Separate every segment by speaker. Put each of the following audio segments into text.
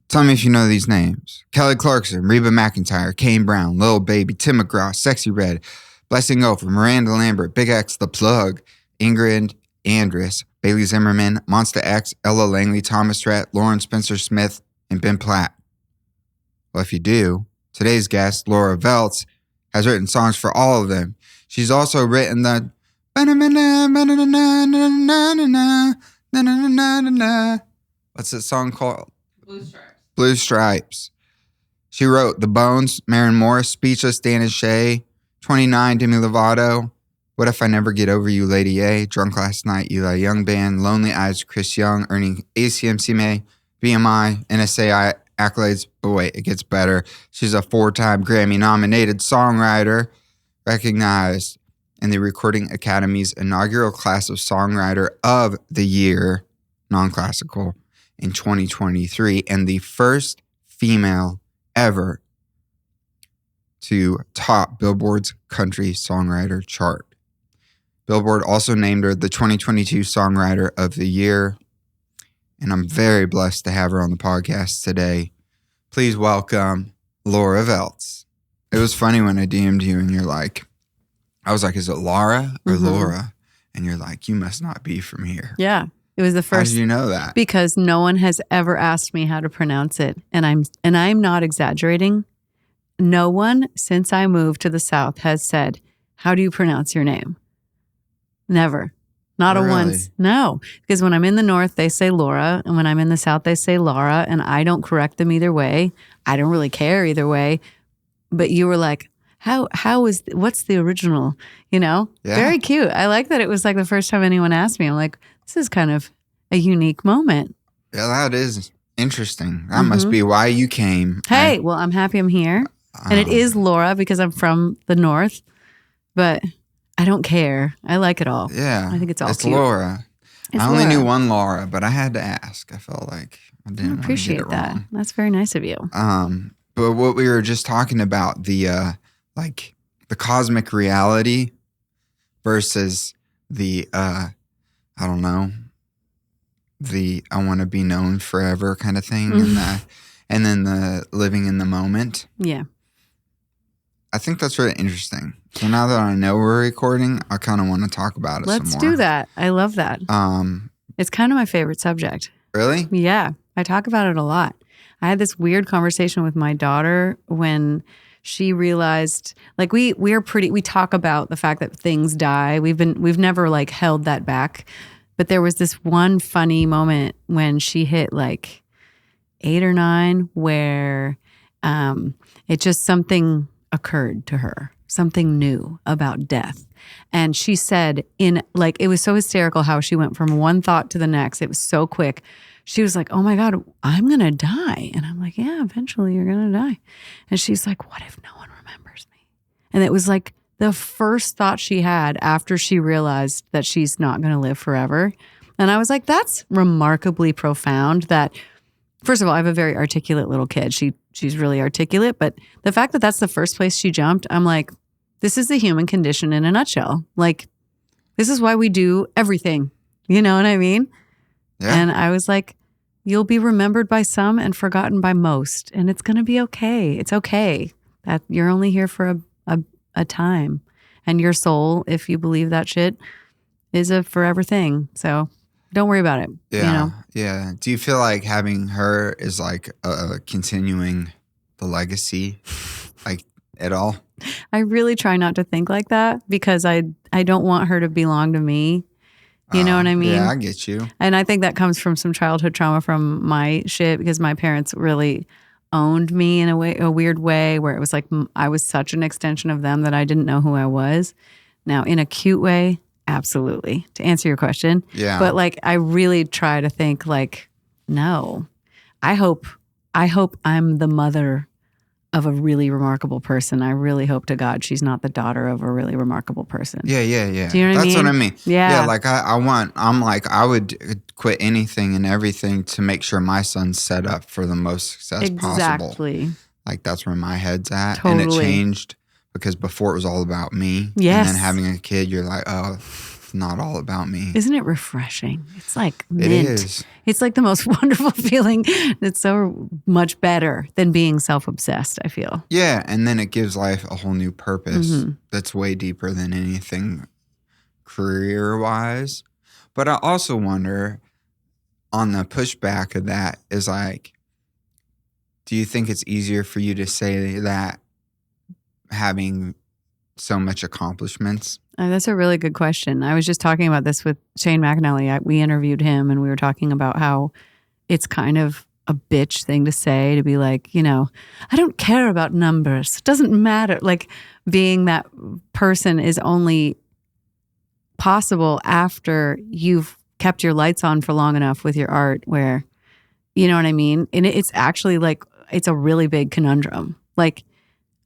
Speaker 1: Tell me if you know these names. Kelly Clarkson, Reba McEntire, Kane Brown, Lil Baby, Tim McGraw, Sexy Red, Blessing Offor, Miranda Lambert, BigXthaPlug, Ingrid, Andress, Bailey Zimmerman, Monsta X, Ella Langley, Thomas Rhett, Lauren Spencer Smith, and Ben Platt. Well, if you do, today's guest, Laura Veltz, has written songs for all of them. She's also written the what's that song called?
Speaker 2: Blue Stripes.
Speaker 1: Blue Stripes. She wrote The Bones, Maren Morris, Speechless, Dan and Shay, 29, Demi Lovato, What If I Never Get Over You, Lady A, Drunk Last Night, Eli Young Band, Lonely Eyes, Chris Young, earning ACMCMA, BMI, NSAI, accolades. But wait, it gets better. She's a 4-time Grammy-nominated songwriter, recognized in the Recording Academy's inaugural class of Songwriter of the Year, non-classical, in 2023, and the first female ever to top Billboard's country songwriter chart. Billboard also named her the 2022 Songwriter of the Year, and I'm very blessed to have her on the podcast today. Please welcome Laura Veltz. It was funny when I DM'd you and you're like, I was like, is it Laura or Laura? And you're like, you must not be from here.
Speaker 2: Yeah. It was the first.
Speaker 1: How did you know that?
Speaker 2: Because no one has ever asked me how to pronounce it. And I'm not exaggerating. No one since I moved to the South has said, how do you pronounce your name? Never. Not
Speaker 1: Really?
Speaker 2: a once. No. Because when I'm in the North, they say Laura. And when I'm in the South, they say Laura. And I don't correct them either way. I don't really care either way. But you were like, what's the original? You know?
Speaker 1: Yeah.
Speaker 2: Very cute. I like that it was like the first time anyone asked me. I'm like, this is kind of a unique moment.
Speaker 1: Yeah, that is interesting. That must be why you came.
Speaker 2: Hey, well, I'm happy I'm here. And it is Laura because I'm from the North. But I don't care. I like it all.
Speaker 1: Yeah.
Speaker 2: I think it's all
Speaker 1: It's
Speaker 2: cute.
Speaker 1: Laura.
Speaker 2: It's
Speaker 1: I only
Speaker 2: Laura.
Speaker 1: knew one Laura, but I had to ask. I felt like I didn't want to
Speaker 2: Appreciate
Speaker 1: get it
Speaker 2: that.
Speaker 1: wrong.
Speaker 2: That's very nice of you.
Speaker 1: But what we were just talking about, the cosmic reality versus the I don't know, the I want to be known forever kind of thing, and then the living in the moment.
Speaker 2: Yeah.
Speaker 1: I think that's really interesting. So now that I know we're recording, I kind of want to talk about it
Speaker 2: Let's
Speaker 1: some more.
Speaker 2: do that. I love that. It's kind of my favorite subject.
Speaker 1: Really?
Speaker 2: Yeah. I talk about it a lot. I had this weird conversation with my daughter when she realized, like, we talk about the fact that things die. We've never like held that back. But there was this one funny moment when she hit like 8 or 9 where it just something occurred to her, something new about death. And she said it was so hysterical how she went from one thought to the next. It was so quick. She was like, oh my God, I'm going to die. And I'm like, yeah, eventually you're going to die. And she's like, what if no one remembers me? And it was like the first thought she had after she realized that she's not going to live forever. And I was like, that's remarkably profound that, first of all, I have a very articulate little kid. She's really articulate. But the fact that that's the first place she jumped, I'm like, this is the human condition in a nutshell. Like, this is why we do everything. You know what I mean?
Speaker 1: Yeah.
Speaker 2: And I was like, you'll be remembered by some and forgotten by most. And it's going to be okay. It's okay that you're only here for a time. And your soul, if you believe that shit, is a forever thing. So don't worry about it.
Speaker 1: Yeah.
Speaker 2: You know?
Speaker 1: Yeah. Do you feel like having her is like continuing the legacy, like at all?
Speaker 2: I really try not to think like that because I don't want her to belong to me. You know what I mean?
Speaker 1: Yeah, I get you.
Speaker 2: And I think that comes from some childhood trauma from my shit because my parents really owned me in a weird way where it was like I was such an extension of them that I didn't know who I was. Now, in a cute way, absolutely, to answer your question.
Speaker 1: Yeah.
Speaker 2: But like I really try to think like, no, I hope I'm the mother of a really remarkable person. I really hope to God she's not the daughter of a really remarkable person.
Speaker 1: Yeah.
Speaker 2: Do you know what I mean?
Speaker 1: That's what I mean.
Speaker 2: Yeah.
Speaker 1: Yeah, like I would quit anything and everything to make sure my son's set up for the most success possible.
Speaker 2: Exactly.
Speaker 1: Like that's where my head's at.
Speaker 2: Totally.
Speaker 1: And it changed because before it was all about me.
Speaker 2: Yes.
Speaker 1: And then having a kid, you're like, oh, it's not all about me.
Speaker 2: Isn't it refreshing? It's like
Speaker 1: It
Speaker 2: mint.
Speaker 1: is.
Speaker 2: It's like the most wonderful feeling. It's so much better than being self-obsessed, I feel.
Speaker 1: Yeah, and then it gives life a whole new purpose that's way deeper than anything career-wise. But I also wonder, on the pushback of that, is like, do you think it's easier for you to say that having so much accomplishments?
Speaker 2: That's a really good question. I was just talking about this with Shane McAnally. We interviewed him and we were talking about how it's kind of a bitch thing to say, to be like, I don't care about numbers. It doesn't matter. Like, being that person is only possible after you've kept your lights on for long enough with your art where, you know what I mean? And it's actually like, it's a really big conundrum. Like,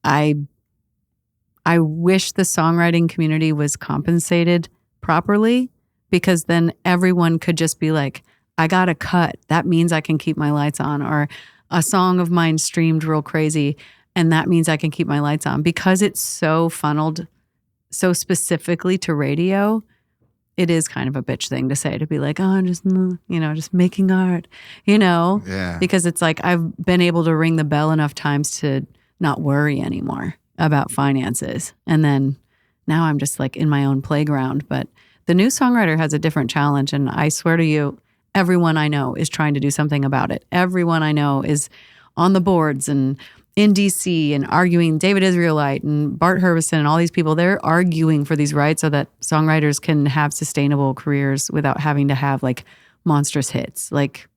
Speaker 2: I wish the songwriting community was compensated properly, because then everyone could just be like, I got a cut. That means I can keep my lights on. Or a song of mine streamed real crazy, and that means I can keep my lights on. Because it's so funneled so specifically to radio, it is kind of a bitch thing to say, to be like, oh, I'm just, just making art,
Speaker 1: Yeah.
Speaker 2: Because it's like, I've been able to ring the bell enough times to not worry anymore about finances. And then now I'm just like in my own playground. But the new songwriter has a different challenge. And I swear to you, everyone I know is trying to do something about it. Everyone I know is on the boards and in DC and arguing. David Israelite and Bart Herbison and all these people, they're arguing for these rights so that songwriters can have sustainable careers without having to have like monstrous hits. Like,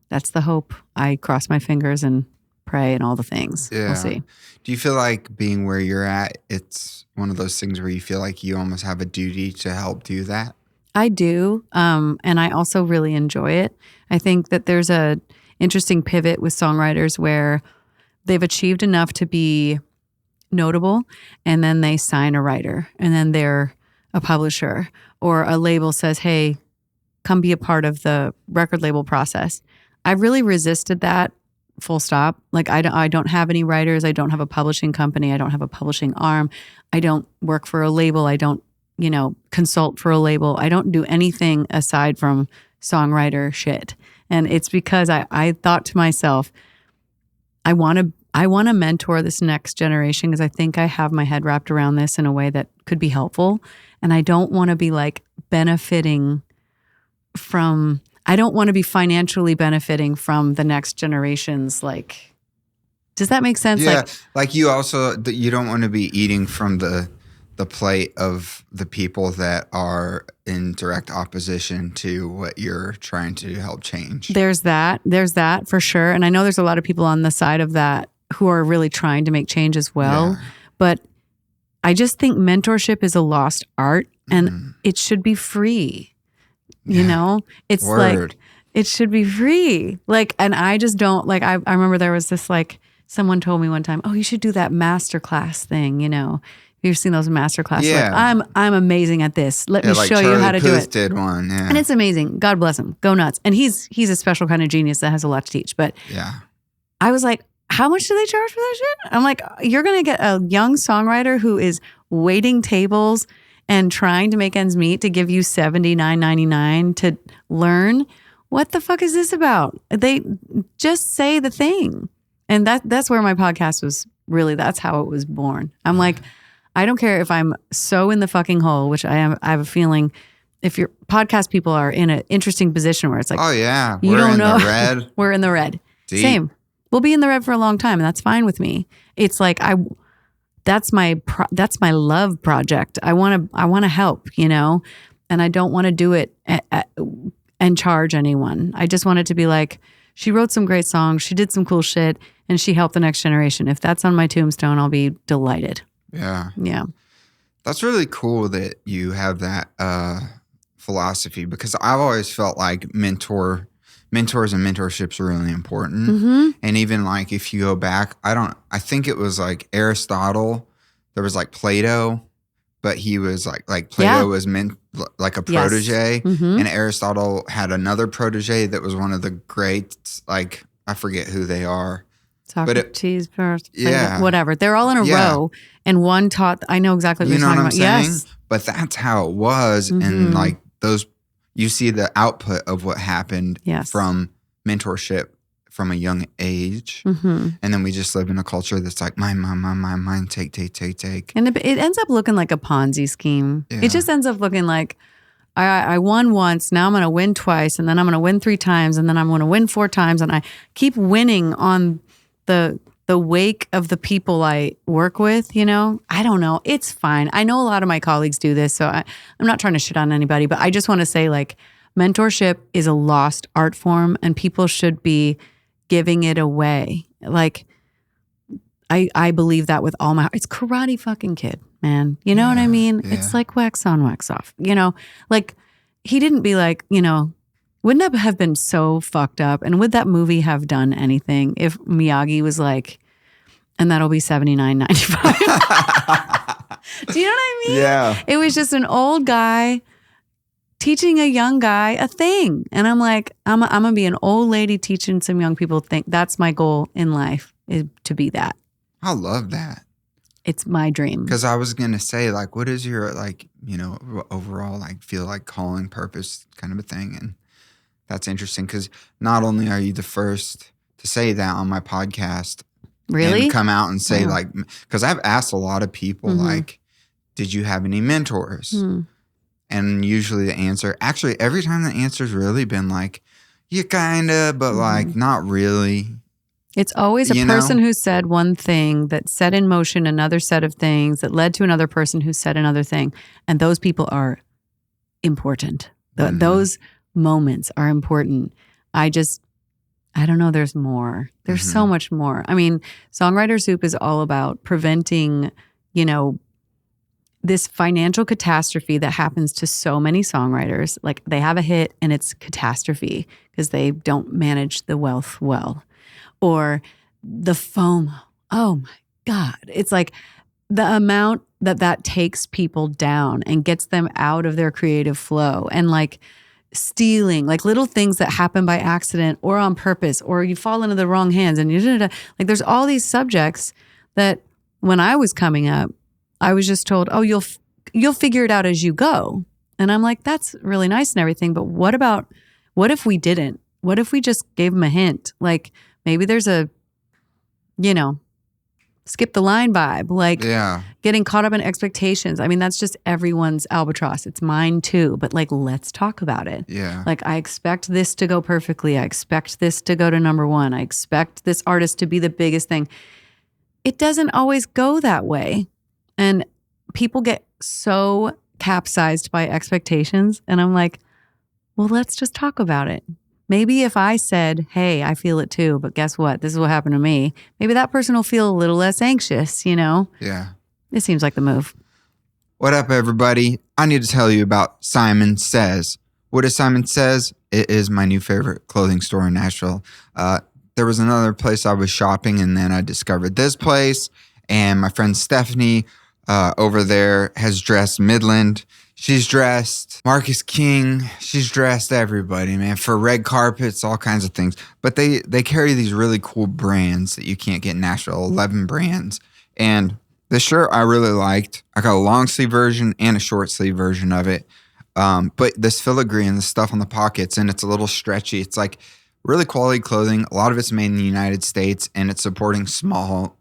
Speaker 2: that's the hope. I cross my fingers and pray and all the things.
Speaker 1: Yeah.
Speaker 2: We'll see.
Speaker 1: Do you feel like being where you're at, it's one of those things where you feel like you almost have a duty to help do that?
Speaker 2: I do. And I also really enjoy it. I think that there's a interesting pivot with songwriters where they've achieved enough to be notable, and then they sign a writer, and then they're a publisher, or a label says, hey, come be a part of the record label process. I really resisted that, full stop. Like, I don't have any writers. I don't have a publishing company. I don't have a publishing arm. I don't work for a label. I don't, consult for a label. I don't do anything aside from songwriter shit. And it's because I thought to myself, I want to mentor this next generation, because I think I have my head wrapped around this in a way that could be helpful. And I don't want to be like benefiting from, I don't want to be financially benefiting from the next generation's, like, does that make sense?
Speaker 1: Yeah, like you also, you don't want to be eating from the plate of the people that are in direct opposition to what you're trying to help change.
Speaker 2: There's that for sure. And I know there's a lot of people on the side of that who are really trying to make change as well. Yeah. But I just think mentorship is a lost art, and it should be free. It's
Speaker 1: Word.
Speaker 2: Like, it should be free. Like, and I just don't, like, I remember there was this, like, someone told me one time, oh, you should do that masterclass thing, You've seen those masterclasses.
Speaker 1: Yeah.
Speaker 2: Like, I'm amazing at this. Let me
Speaker 1: like
Speaker 2: show you how to do it.
Speaker 1: Did one, yeah.
Speaker 2: And it's amazing. God bless him. Go nuts. And he's a special kind of genius that has a lot to teach. But
Speaker 1: yeah,
Speaker 2: I was like, how much do they charge for that shit? I'm like, you're going to get a young songwriter who is waiting tables and trying to make ends meet to give you $79.99 to learn? What the fuck is this about? They just say the thing. And that's where my podcast was really, that's how it was born. I'm like, I don't care if I'm so in the fucking hole, which I am. I have a feeling if your podcast people are in an interesting position where it's like,
Speaker 1: oh yeah,
Speaker 2: you don't know.
Speaker 1: The red.
Speaker 2: We're in the red.
Speaker 1: Deep.
Speaker 2: Same. We'll be in the red for a long time, and that's fine with me. It's like that's my love project. I want to help, and I don't want to do it and charge anyone. I just want it to be like, she wrote some great songs, she did some cool shit, and she helped the next generation. If that's on my tombstone, I'll be delighted.
Speaker 1: Yeah.
Speaker 2: Yeah.
Speaker 1: That's really cool that you have that philosophy, because I've always felt like mentors and mentorships are really important.
Speaker 2: Mm-hmm.
Speaker 1: And even like if you go back, I think it was like Aristotle, there was like Plato, but he was like Plato was meant like a protege.
Speaker 2: Yes. Mm-hmm.
Speaker 1: And Aristotle had another protege that was one of the greats, like I forget who they are.
Speaker 2: Socrates,
Speaker 1: yeah.
Speaker 2: whatever. They're all in a row, and one taught. I know exactly what you're talking about.
Speaker 1: Saying?
Speaker 2: Yes,
Speaker 1: but that's how it was, and like those, you see the output of what happened from mentorship from a young age, and then we just live in a culture that's like mine, take,
Speaker 2: and it ends up looking like a Ponzi scheme. Yeah. It just ends up looking like I won once, now I'm going to win twice, and then I'm going to win 3 times, and then I'm going to win 4 times, and I keep winning on the wake of the people I work with, you know? I don't know. It's fine. I know a lot of my colleagues do this, so I'm not trying to shit on anybody, but I just want to say, like, mentorship is a lost art form, and people should be giving it away. Like, I believe that with all my heart. It's Karate fucking Kid, man. You know what I mean? Yeah. It's like wax on, wax off. You know, like, he didn't be like, you know, wouldn't that have been so fucked up? And would that movie have done anything if Miyagi was like, and that'll be $79.95? Do you know what I mean?
Speaker 1: Yeah.
Speaker 2: It was just an old guy teaching a young guy a thing. And I'm like, I'm going to be an old lady teaching some young people think. That's my goal in life, is to be that.
Speaker 1: I love that.
Speaker 2: It's my dream.
Speaker 1: Because I was going to say, like, what is your, like, you know, overall, like, feel like calling, purpose kind of a thing? And that's interesting because not only are you the first to say that on my podcast,
Speaker 2: really,
Speaker 1: and come out and say like, because I've asked a lot of people like, did you have any mentors? And usually the answer, actually every time the answer's really been like, yeah, kinda, but like not really.
Speaker 2: It's always a person who said one thing that set in motion another set of things that led to another person who said another thing, and those people are important. Those moments are important. I don't know. There's more. There's so much more. I mean, Songwriter Soup is all about preventing, you know, this financial catastrophe that happens to so many songwriters. Like, they have a hit and it's catastrophe because they don't manage the wealth well. Or the FOMO. Oh my God. It's like the amount that takes people down and gets them out of their creative flow, and like stealing, like little things that happen by accident or on purpose, or you fall into the wrong hands, and like there's all these subjects that when I was coming up, I was just told, oh, you'll figure it out as you go. And I'm like, that's really nice and everything, but what if we didn't? What if we just gave them a hint? Like, maybe there's a, you know, skip the line vibe, like getting caught up in expectations. I mean, that's just everyone's albatross. It's mine too, but like, let's talk about it.
Speaker 1: Yeah.
Speaker 2: Like, I expect this to go perfectly. I expect this to go to number 1. I expect this artist to be the biggest thing. It doesn't always go that way. And people get so capsized by expectations. And I'm like, well, let's just talk about it. Maybe if I said, hey, I feel it too, but guess what? This is what happened to me. Maybe that person will feel a little less anxious, you know?
Speaker 1: Yeah.
Speaker 2: It seems like the move.
Speaker 1: What up, everybody? I need to tell you about Simon Says. What is Simon Says? It is my new favorite clothing store in Nashville. There was another place I was shopping, and then I discovered this place. And my friend Stephanie over there has dressed Midland. She's dressed Marcus King. She's dressed everybody, man, for red carpets, all kinds of things. But they carry these really cool brands that you can't get in Nashville, 11 brands. And the shirt I really liked. I got a long sleeve version and a short sleeve version of it. But this filigree and the stuff on the pockets, and it's a little stretchy. It's like really quality clothing. A lot of it's made in the United States, and it's supporting small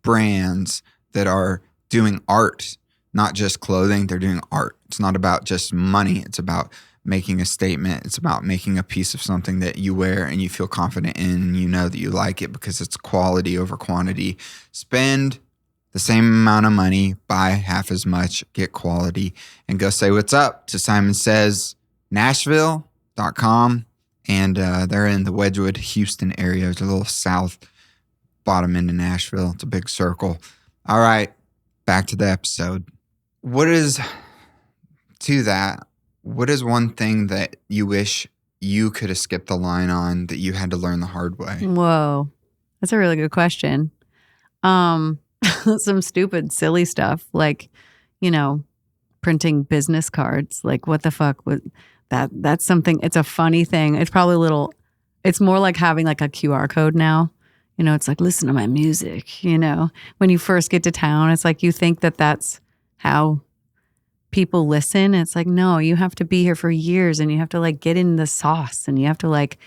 Speaker 1: brands that are doing art. Not just clothing, they're doing art. It's not about just money. It's about making a statement. It's about making a piece of something that you wear and you feel confident in, and you know that you like it because it's quality over quantity. Spend the same amount of money, buy half as much, get quality, and go say what's up to Simon Says Nashville.com. And they're in the Wedgwood, Houston area. It's a little south bottom into Nashville. It's a big circle. All right, back to the episode. What is one thing that you wish you could have skipped the line on that you had to learn the hard way?
Speaker 2: Whoa, that's a really good question. Some stupid, silly stuff like, you know, printing business cards. Like, what the fuck would that's something. It's a funny thing. It's probably it's more like having like a QR code now. You know, it's like, listen to my music, you know. When you first get to town, it's like you think that that's how people listen. It's like, no, you have to be here for years and you have to like get in the sauce and you have to like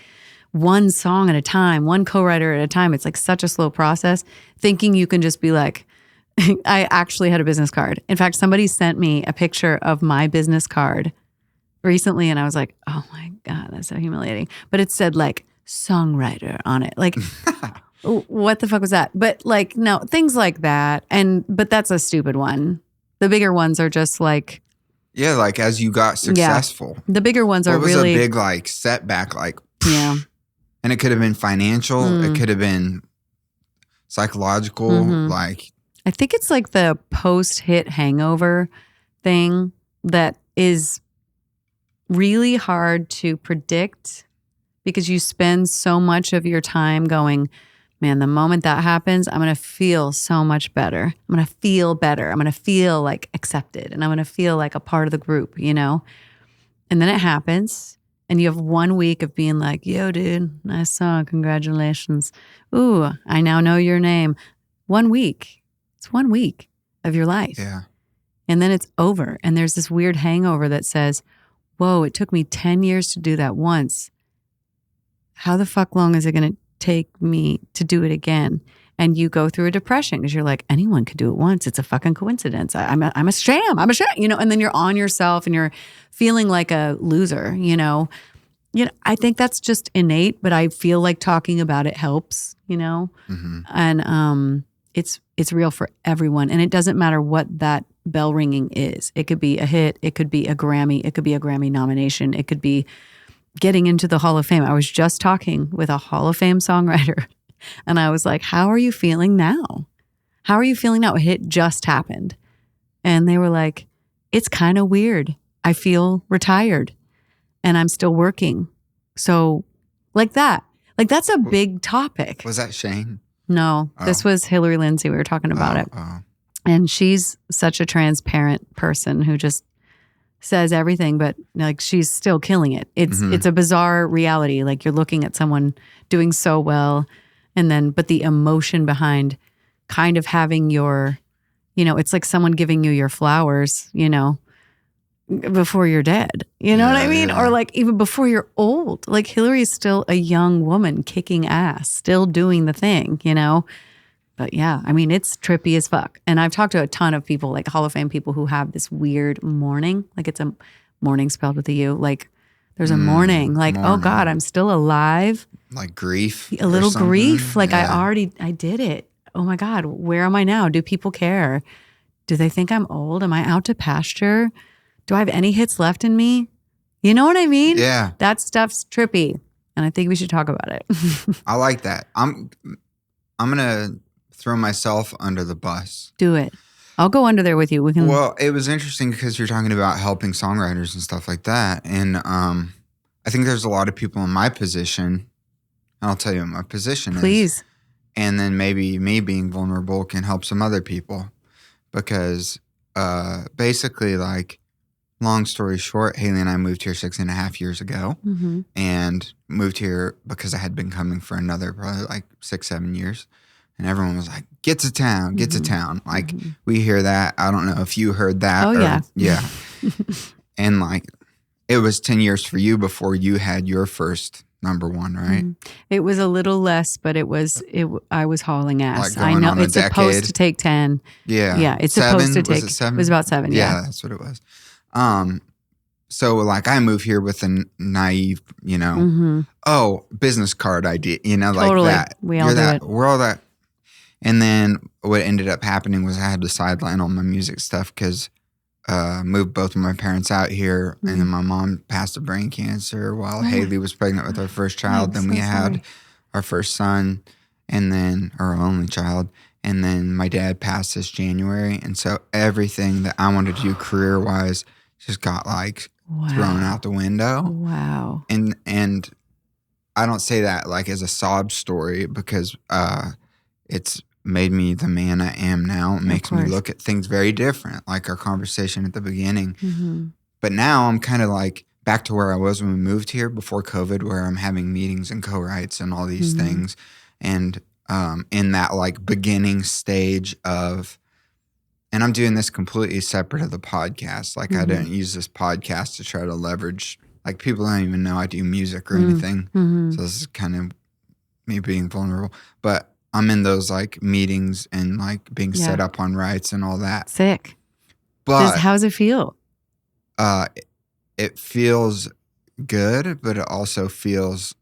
Speaker 2: one song at a time, one co-writer at a time. It's like such a slow process. Thinking you can just be like, I actually had a business card. In fact, somebody sent me a picture of my business card recently and I was like, oh my God, that's so humiliating. But it said like songwriter on it. Like, what the fuck was that? But like, no, things like that. But that's a stupid one. The bigger ones are just like.
Speaker 1: Yeah, like as you got successful.
Speaker 2: Yeah. The bigger ones are really.
Speaker 1: What was a big like setback? Like,
Speaker 2: yeah.
Speaker 1: And it could have been financial. It could have been psychological. Like,
Speaker 2: I think it's like the post-hit hangover thing that is really hard to predict because you spend so much of your time going, man, the moment that happens, I'm going to feel so much better. I'm going to feel better. I'm going to feel like accepted and I'm going to feel like a part of the group, you know? And then it happens and you have 1 week of being like, yo, dude, nice song. Congratulations. Ooh, I now know your name. 1 week. It's 1 week of your life.
Speaker 1: Yeah.
Speaker 2: And then it's over. And there's this weird hangover that says, whoa, it took me 10 years to do that once. How the fuck long is it going to take me to do it again? And you go through a depression because you're like, anyone could do it once. It's a fucking coincidence. I'm a sham. I'm a sham. You know, and then you're on yourself and you're feeling like a loser, you know. I think that's just innate, but I feel like talking about it helps, you know. And it's real for everyone. And it doesn't matter what that bell ringing is. It could be a hit. It could be a Grammy. It could be a Grammy nomination. It could be getting into the Hall of Fame. I was just talking with a Hall of Fame songwriter and I was like, how are you feeling now? How are you feeling now? A hit just happened. And they were like, it's kind of weird. I feel retired and I'm still working. So like that, like that's a big topic.
Speaker 1: Was that Shane?
Speaker 2: No, this was Hillary Lindsay. We were talking about it. And she's such a transparent person who just says everything, but like she's still killing it. It's a bizarre reality. Like you're looking at someone doing so well and then, but the emotion behind kind of having your, you know, it's like someone giving you your flowers, you know, before you're dead. You know what I mean? Or like even before you're old. Like Hillary is still a young woman kicking ass, still doing the thing, you know? But yeah, I mean, it's trippy as fuck. And I've talked to a ton of people, like Hall of Fame people who have this weird mourning. Like it's a mourning spelled with a U. Like there's a mourning. Like, oh God, I'm still alive.
Speaker 1: Like grief.
Speaker 2: A little grief. Like I did it. Oh my God, where am I now? Do people care? Do they think I'm old? Am I out to pasture? Do I have any hits left in me? You know what I mean?
Speaker 1: Yeah.
Speaker 2: That stuff's trippy. And I think we should talk about it.
Speaker 1: I like that. I'm going to throw myself under the bus.
Speaker 2: Do it. I'll go under there with you. We can.
Speaker 1: Well, it was interesting because you're talking about helping songwriters and stuff like that. And I think there's a lot of people in my position. And I'll tell you what my position is.
Speaker 2: Please.
Speaker 1: And then maybe me being vulnerable can help some other people. Because basically, like, long story short, Haley and I moved here 6.5 years ago. And moved here because I had been coming for another probably like 6-7 years. And everyone was like, get to town, get to town. Like, we hear that. I don't know if you heard that.
Speaker 2: Oh, yeah.
Speaker 1: Yeah. And like, it was 10 years for you before you had your first number one, right?
Speaker 2: It was a little less, but I was hauling ass.
Speaker 1: Like
Speaker 2: I know
Speaker 1: on a
Speaker 2: it's supposed to take 10.
Speaker 1: Yeah.
Speaker 2: Yeah. It's
Speaker 1: 7?
Speaker 2: supposed to take.
Speaker 1: Was it 7?
Speaker 2: It was about 7. Yeah.
Speaker 1: That's what it was. So like I moved here with a naive, you know, business card idea, you know, like that.
Speaker 2: We all do it.
Speaker 1: We're all that. And then what ended up happening was I had to sideline all my music stuff because moved both of my parents out here. And then my mom passed of brain cancer while Haley was pregnant with our first child. Then we had our first son and then our only child. And then my dad passed this January. And so everything that I wanted to do career-wise just got like thrown out the window.
Speaker 2: Wow.
Speaker 1: And I don't say that like as a sob story because it's made me the man I am now. It makes me look at things very different, like our conversation at the beginning. But now I'm kind of like back to where I was when we moved here before COVID, where I'm having meetings and co-writes and all these things. And in that like beginning stage of, and I'm doing this completely separate of the podcast. Like I didn't use this podcast to try to leverage, like people don't even know I do music or anything. So this is kind of me being vulnerable, but I'm in those like meetings and like being set up on rights and all that.
Speaker 2: Sick.
Speaker 1: But
Speaker 2: how does it feel?
Speaker 1: It feels good, but it also feels,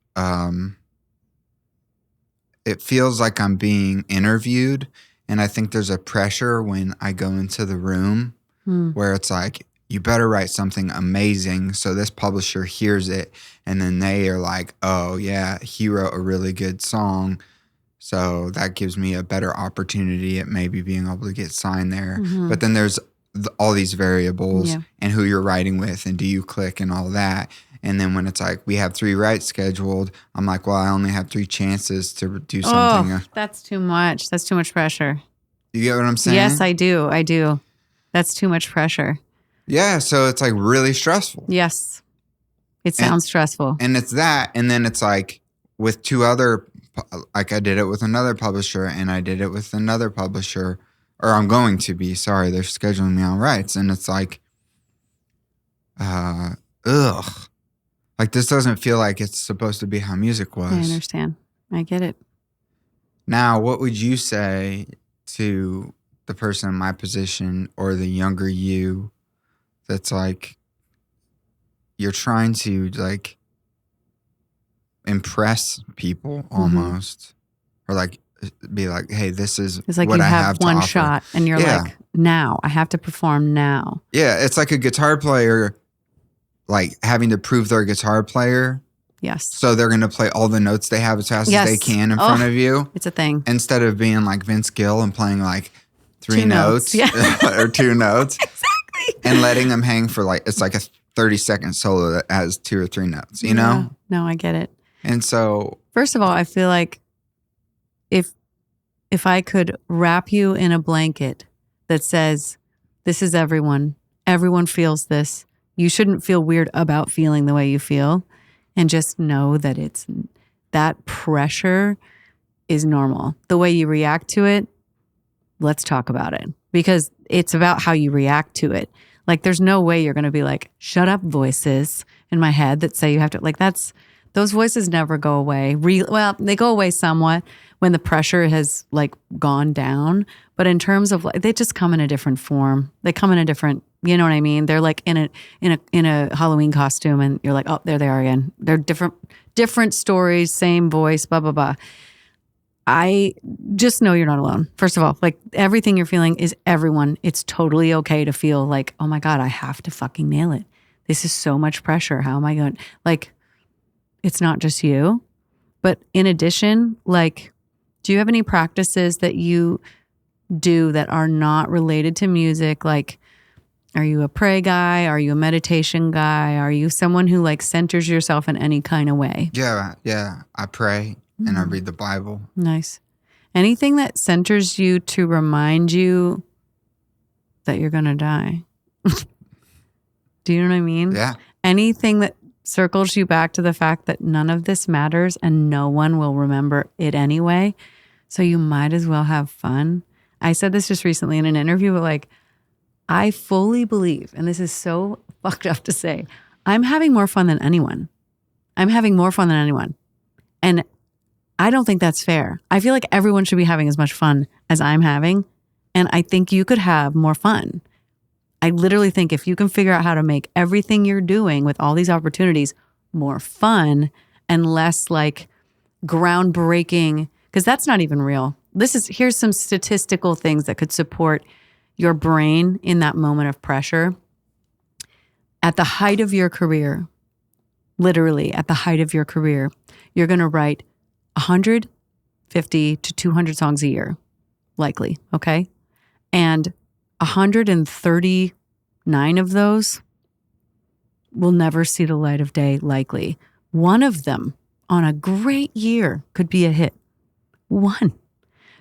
Speaker 1: it feels like I'm being interviewed. And I think there's a pressure when I go into the room where it's like, you better write something amazing so this publisher hears it. And then they are like, oh, yeah, he wrote a really good song. So that gives me a better opportunity at maybe being able to get signed there. But then there's all these variables and who you're writing with and do you click and all that. And then when it's like, we have 3 writes scheduled, I'm like, well, I only have 3 chances to do something.
Speaker 2: Oh, that's too much. That's too much pressure.
Speaker 1: You get what I'm saying?
Speaker 2: Yes, I do. I do. That's too much pressure.
Speaker 1: Yeah. So it's like really stressful.
Speaker 2: Yes. It sounds stressful.
Speaker 1: And it's that. And then it's like with 2 other, like I did it with another publisher and I did it with another publisher, or I'm going to be, sorry, they're scheduling me on rights. And it's like, like this doesn't feel like it's supposed to be how music was.
Speaker 2: I understand. I get it.
Speaker 1: Now, what would you say to the person in my position or the younger you that's like, you're trying to like impress people almost, or like be like, hey, this is
Speaker 2: it's like
Speaker 1: what
Speaker 2: you
Speaker 1: I have
Speaker 2: one
Speaker 1: to offer.
Speaker 2: shot and you're like, now I have to perform now.
Speaker 1: Yeah, it's like a guitar player like having to prove they're a guitar player.
Speaker 2: Yes.
Speaker 1: So they're going to play all the notes they have as fast as they can in front of you.
Speaker 2: It's a thing.
Speaker 1: Instead of being like Vince Gill and playing like 3 notes or 2 notes.
Speaker 2: Exactly.
Speaker 1: And letting them hang for like, it's like a 30-second solo that has 2 or 3 notes, you know?
Speaker 2: No, I get it.
Speaker 1: And so.
Speaker 2: First of all, I feel like if I could wrap you in a blanket that says, this is everyone feels this. You shouldn't feel weird about feeling the way you feel. And just know that that pressure is normal. The way you react to it, let's talk about it. Because it's about how you react to it. Like there's no way you're going to be like, shut up voices in my head that say you have to, like those voices never go away. Well, they go away somewhat when the pressure has like gone down. But in terms of like, they just come in a different form. They come in a different, you know what I mean? They're like in a Halloween costume and you're like, oh, there they are again. They're different stories, same voice, blah, blah, blah. I just know you're not alone. First of all, like everything you're feeling is everyone. It's totally okay to feel like, oh my God, I have to fucking nail it. This is so much pressure. How am I going? Like, it's not just you. But in addition, like, do you have any practices that you do that are not related to music? Like, are you a pray guy? Are you a meditation guy? Are you someone who like centers yourself in any kind of way?
Speaker 1: Yeah. I pray and I read the Bible.
Speaker 2: Nice. Anything that centers you to remind you that you're going to die. Do you know what I mean?
Speaker 1: Yeah.
Speaker 2: Anything that circles you back to the fact that none of this matters and no one will remember it anyway. So you might as well have fun. I said this just recently in an interview, but like, I fully believe, and this is so fucked up to say, I'm having more fun than anyone. I'm having more fun than anyone. And I don't think that's fair. I feel like everyone should be having as much fun as I'm having. And I think you could have more fun. I literally think if you can figure out how to make everything you're doing with all these opportunities more fun and less like groundbreaking, because that's not even real. Here's some statistical things that could support your brain in that moment of pressure. At the height of your career, literally at the height of your career, you're going to write 150 to 200 songs a year, likely, okay? And 139 of those will never see the light of day, likely. One of them on a great year could be a hit. One.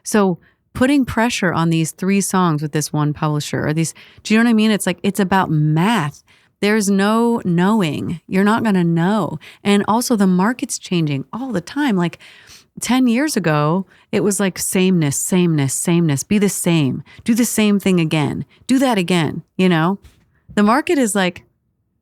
Speaker 2: So putting pressure on these 3 songs with this one publisher, or these, do you know what I mean? It's like, it's about math. There's no knowing. You're not going to know. And also the market's changing all the time. Like 10 years ago, it was like sameness, be the same, do the same thing again, do that again, you know? The market is like,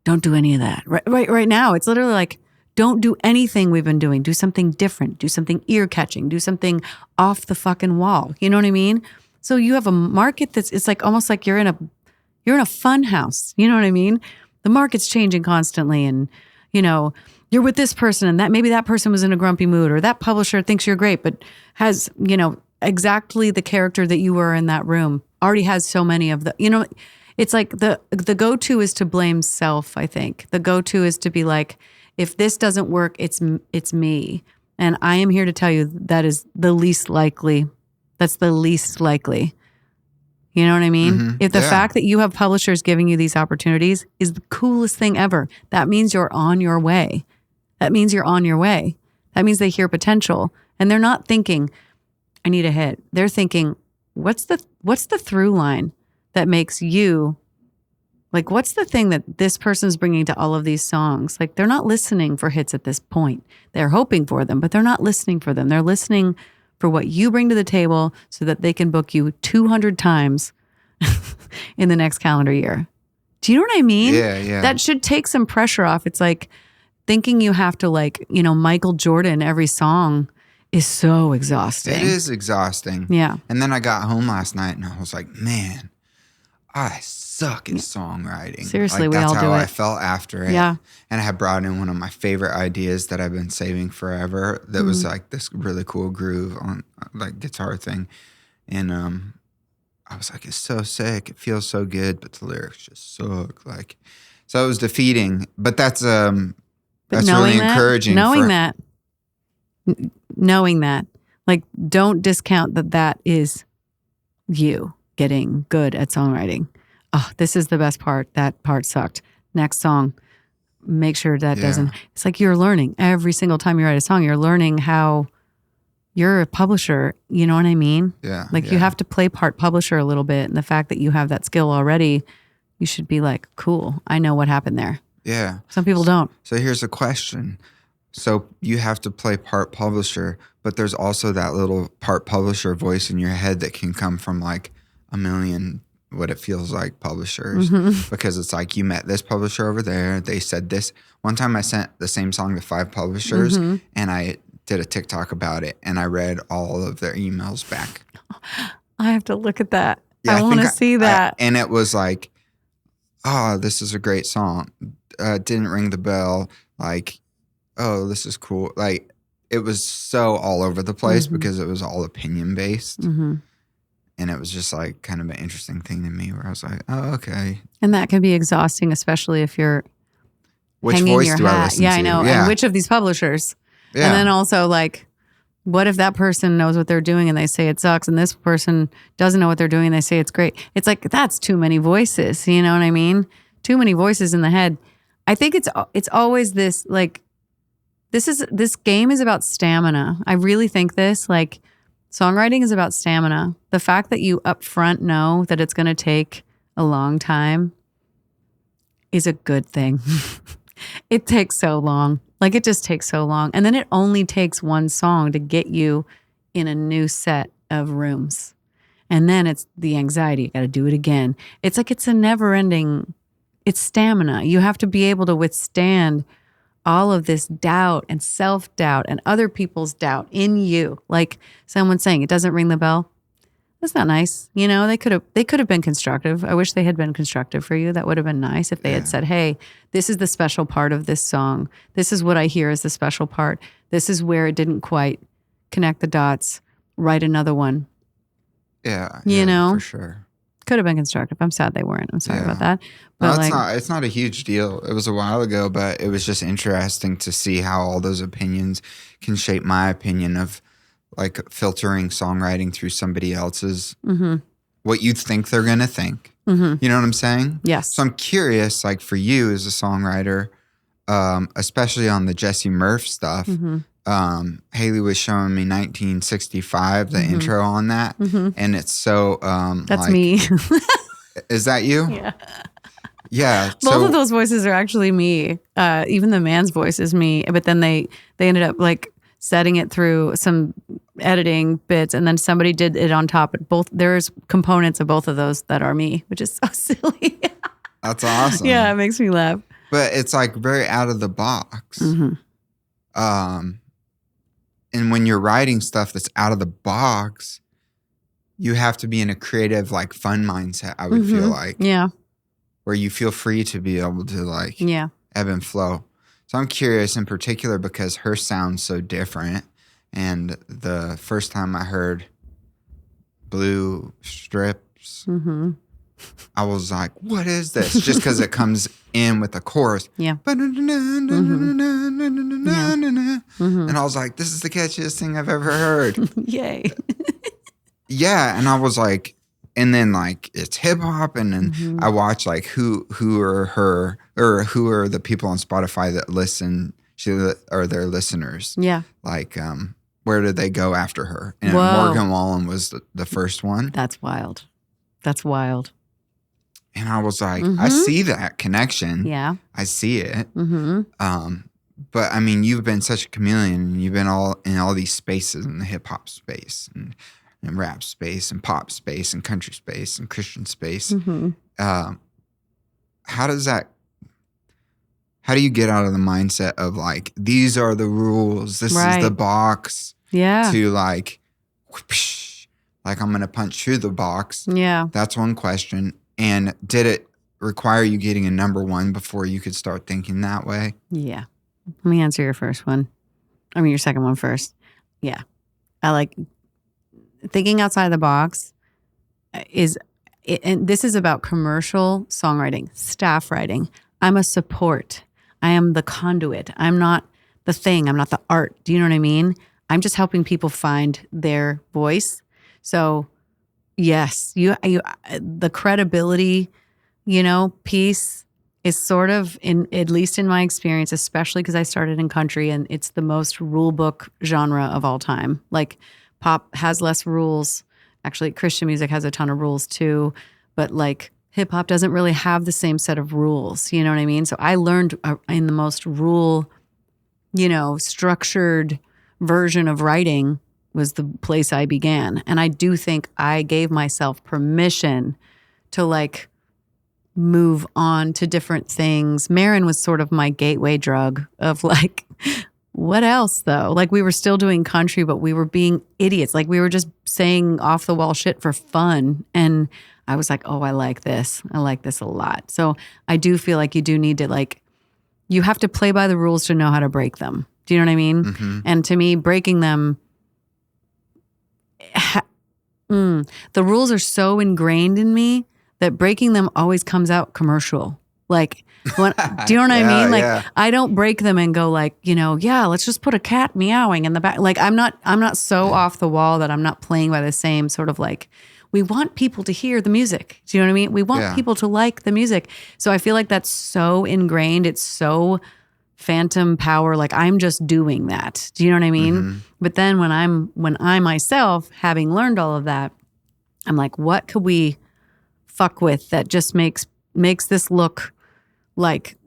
Speaker 2: don't do any of that. Right now, it's literally like, don't do anything we've been doing. Do something different, do something ear-catching, do something off the fucking wall. You know what I mean? So you have a market it's like almost like you're in a fun house. You know what I mean? The market's changing constantly, and you know, you're with this person and maybe that person was in a grumpy mood, or that publisher thinks you're great, but has, you know, exactly the character that you were in that room, already has so many of the, you know, it's like the go-to is to blame self, I think. The go-to is to be like, if this doesn't work, it's me. And I am here to tell you that is the least likely. That's the least likely. You know what I mean?
Speaker 1: Mm-hmm.
Speaker 2: If the fact that you have publishers giving you these opportunities is the coolest thing ever, that means you're on your way. That means they hear potential, and they're not thinking, I need a hit. They're thinking, what's the through line that makes you, like, what's the thing that this person's bringing to all of these songs? Like, they're not listening for hits at this point. They're hoping for them, but they're not listening for them. They're listening for what you bring to the table so that they can book you 200 times in the next calendar year. Do you know what I mean?
Speaker 1: Yeah.
Speaker 2: That should take some pressure off. It's like thinking you have to, like, you know, Michael Jordan every song is so exhausting.
Speaker 1: It is exhausting.
Speaker 2: Yeah.
Speaker 1: And then I got home last night and I was like, man, I suck at songwriting.
Speaker 2: Seriously,
Speaker 1: like,
Speaker 2: we all do it.
Speaker 1: That's how I felt after it.
Speaker 2: Yeah.
Speaker 1: And I had brought in one of my favorite ideas that I've been saving forever. That was like this really cool groove on like guitar thing. And I was like, it's so sick. It feels so good, but the lyrics just suck. Like, so it was defeating. But that's really encouraging.
Speaker 2: Knowing that, like, don't discount that is you getting good at songwriting. Oh, this is the best part. That part sucked. Next song, make sure that doesn't. It's like you're learning every single time you write a song. You're learning how you're a publisher. You know what I mean?
Speaker 1: Yeah.
Speaker 2: Like you have to play part publisher a little bit. And the fact that you have that skill already, you should be like, cool, I know what happened there.
Speaker 1: Yeah.
Speaker 2: Some people don't.
Speaker 1: So here's a question. So you have to play part publisher, but there's also that little part publisher voice in your head that can come from like a million, what it feels like, publishers. Because it's like, you met this publisher over there. They said this. One time I sent the same song to 5 publishers and I did a TikTok about it and I read all of their emails back.
Speaker 2: I have to look at that.
Speaker 1: Yeah,
Speaker 2: I want to see that.
Speaker 1: And it was like, oh, this is a great song. Didn't ring the bell. Like, oh, this is cool. Like, it was so all over the place because it was all opinion based. And it was just like kind of an interesting thing to me where I was like, oh, okay.
Speaker 2: And that can be exhausting, especially if you're
Speaker 1: which
Speaker 2: hanging
Speaker 1: voice
Speaker 2: your
Speaker 1: do
Speaker 2: hat.
Speaker 1: I listen to?
Speaker 2: Yeah, I know.
Speaker 1: Yeah.
Speaker 2: And which of these publishers?
Speaker 1: Yeah.
Speaker 2: And then also, like, what if that person knows what they're doing and they say it sucks, and this person doesn't know what they're doing and they say it's great? It's like, that's too many voices. You know what I mean? Too many voices in the head. I think it's always this, like, this game is about stamina. I really think this, like, songwriting is about stamina. The fact that you up front know that it's going to take a long time is a good thing. It takes so long. Like, it just takes so long. And then it only takes one song to get you in a new set of rooms. And then it's the anxiety. You got to do it again. It's like, it's a never ending, it's stamina. You have to be able to withstand all of this doubt and self-doubt and other people's doubt in you. Like someone saying, it doesn't ring the bell. That's not nice. You know, they could have been constructive. I wish they had been constructive for you. That would have been nice if they had said, hey, this is the special part of this song. This is what I hear as the special part. This is where it didn't quite connect the dots. Write another one.
Speaker 1: Yeah.
Speaker 2: You know?
Speaker 1: For sure.
Speaker 2: Could have been constructive. I'm sad they weren't. I'm sorry about that.
Speaker 1: But
Speaker 2: no,
Speaker 1: it's not a huge deal. It was a while ago, but it was just interesting to see how all those opinions can shape my opinion of, like, filtering songwriting through somebody else's, what you think they're going to think. You know what I'm saying?
Speaker 2: Yes.
Speaker 1: So I'm curious, like, for you as a songwriter, especially on the Jesse Murph stuff, Haley was showing me 1965, the intro on that. And it's so,
Speaker 2: that's
Speaker 1: like,
Speaker 2: me.
Speaker 1: Is that you?
Speaker 2: Yeah.
Speaker 1: Yeah.
Speaker 2: Both of those voices are actually me. Even the man's voice is me. But then they ended up, like, setting it through some editing bits, and then somebody did it on top. There's components of both of those that are me, which is so silly.
Speaker 1: That's awesome.
Speaker 2: Yeah, it makes me laugh.
Speaker 1: But it's like very out of the box.
Speaker 2: Mm-hmm.
Speaker 1: And when you're writing stuff that's out of the box, you have to be in a creative, like fun mindset, I would feel like.
Speaker 2: Yeah.
Speaker 1: Where you feel free to be able to like ebb and flow. So I'm curious in particular because her sounds so different. And the first time I heard Blue Strips, I was like, what is this? Just because it comes in with the chorus.
Speaker 2: Yeah.
Speaker 1: And I was like, this is the catchiest thing I've ever heard.
Speaker 2: Yay.
Speaker 1: Yeah. And I was like, and then like it's hip hop. And then I watch like who are her or who are the people on Spotify that listen or their listeners.
Speaker 2: Yeah.
Speaker 1: Like, where did they go after her? And Morgan Wallen was the first one.
Speaker 2: That's wild. That's wild.
Speaker 1: And I was like, I see that connection.
Speaker 2: Yeah.
Speaker 1: I see it. But I mean, you've been such a chameleon and you've been in all these spaces in the hip hop space and rap space and pop space and country space and Christian space. How do you get out of the mindset of like, these are the rules, this is the box, to like, whoosh, like I'm going to punch through the box?
Speaker 2: Yeah.
Speaker 1: That's one question. And did it require you getting a number one before you could start thinking that way?
Speaker 2: Yeah. Let me answer your second one first. Yeah. I like thinking outside the box and this is about commercial songwriting, staff writing. I'm a support. I am the conduit. I'm not the thing. I'm not the art. Do you know what I mean? I'm just helping people find their voice. So yes, the credibility, piece is sort of at least in my experience, especially because I started in country and it's the most rule book genre of all time. Like pop has less rules. Actually, Christian music has a ton of rules too, but like hip hop doesn't really have the same set of rules. You know what I mean? So I learned in the most rule, structured version of writing was the place I began. And I do think I gave myself permission to like move on to different things. Maren was sort of my gateway drug of like, what else though? Like we were still doing country, but we were being idiots. Like we were just saying off the wall shit for fun. And I was like, oh, I like this. I like this a lot. So I do feel like you do need to like, you have to play by the rules to know how to break them. Do you know what I mean? And to me, breaking them, the rules are so ingrained in me that breaking them always comes out commercial. Like, do you know what I mean? Like, I don't break them and go like, let's just put a cat meowing in the back. Like, I'm not so off the wall that I'm not playing by the same sort of like, we want people to hear the music. Do you know what I mean? We want people to like the music. So I feel like that's so ingrained. It's so phantom power. Like I'm just doing that. Do you know what I mean? But then when I myself, having learned all of that, I'm like, what could we fuck with that just makes this look like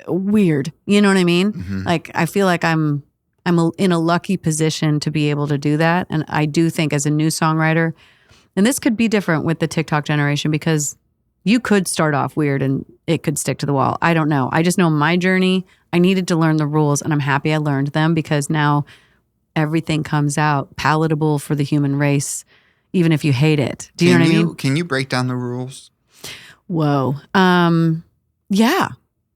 Speaker 2: weird? You know what I mean? Like I feel like I'm in a lucky position to be able to do that. And I do think as a new songwriter, and this could be different with the TikTok generation because you could start off weird and it could stick to the wall. I don't know. I just know my journey. I needed to learn the rules and I'm happy I learned them because now everything comes out palatable for the human race, even if you hate it. Do you know what I mean?
Speaker 1: Can you break down the rules?
Speaker 2: Whoa. Yeah,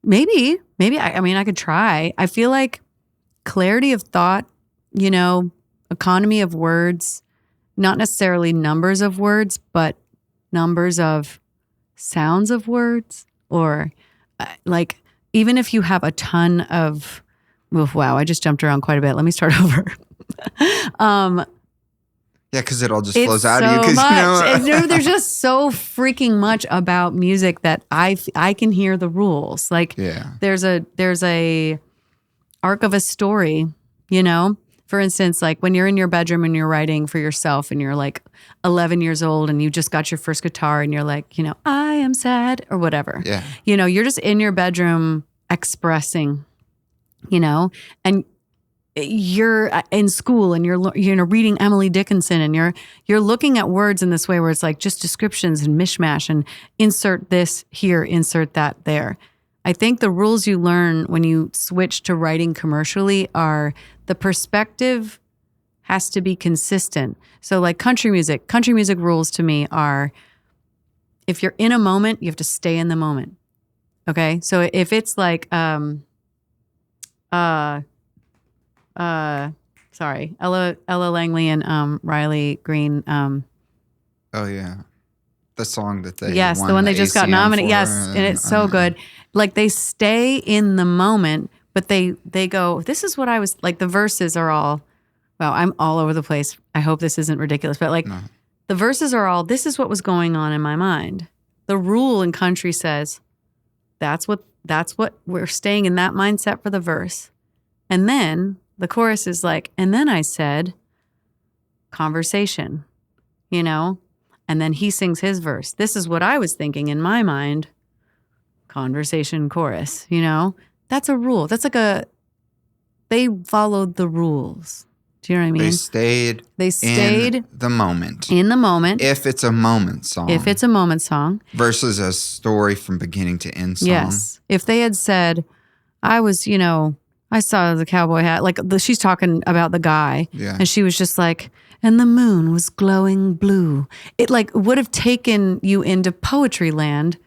Speaker 2: maybe. I mean, I could try. I feel like clarity of thought, economy of words, not necessarily numbers of words, but numbers of sounds of words or like, even if you have a ton of, wow, I just jumped around quite a bit. Let me start over.
Speaker 1: Yeah, because it all just flows out of you.
Speaker 2: Because there's just so freaking much about music that I can hear the rules. Like there's a arc of a story, For instance, like when you're in your bedroom and you're writing for yourself and you're like 11 years old and you just got your first guitar and you're like, I am sad or whatever.
Speaker 1: Yeah.
Speaker 2: You're just in your bedroom expressing, and you're in school and you're reading Emily Dickinson and you're looking at words in this way where it's like just descriptions and mishmash and insert this here, insert that there. I think the rules you learn when you switch to writing commercially are the perspective has to be consistent. So like country music rules to me are if you're in a moment, you have to stay in the moment. Okay? So if it's like sorry, Ella Langley and Riley Green.
Speaker 1: Oh yeah, the song that they
Speaker 2: yes,
Speaker 1: won
Speaker 2: the one they just got nominated.
Speaker 1: for,
Speaker 2: Yes, and it's so good. Like they stay in the moment, but they go. This is what I was like. The verses are all. Wow, I'm all over the place. I hope this isn't ridiculous, but like the verses are all. This is what was going on in my mind. The rule in country says that's what we're staying in that mindset for the verse, and then. The chorus is like, and then I said, conversation, and then he sings his verse. This is what I was thinking in my mind, conversation chorus, That's a rule. That's like they followed the rules. Do you know what I mean?
Speaker 1: They stayed in the moment.
Speaker 2: In the moment.
Speaker 1: If it's a moment song. Versus a story from beginning to end song.
Speaker 2: Yes. If they had said, I was, I saw the cowboy hat. Like she's talking about the guy.
Speaker 1: Yeah.
Speaker 2: And she was just like, and the moon was glowing blue. It like would have taken you into poetry land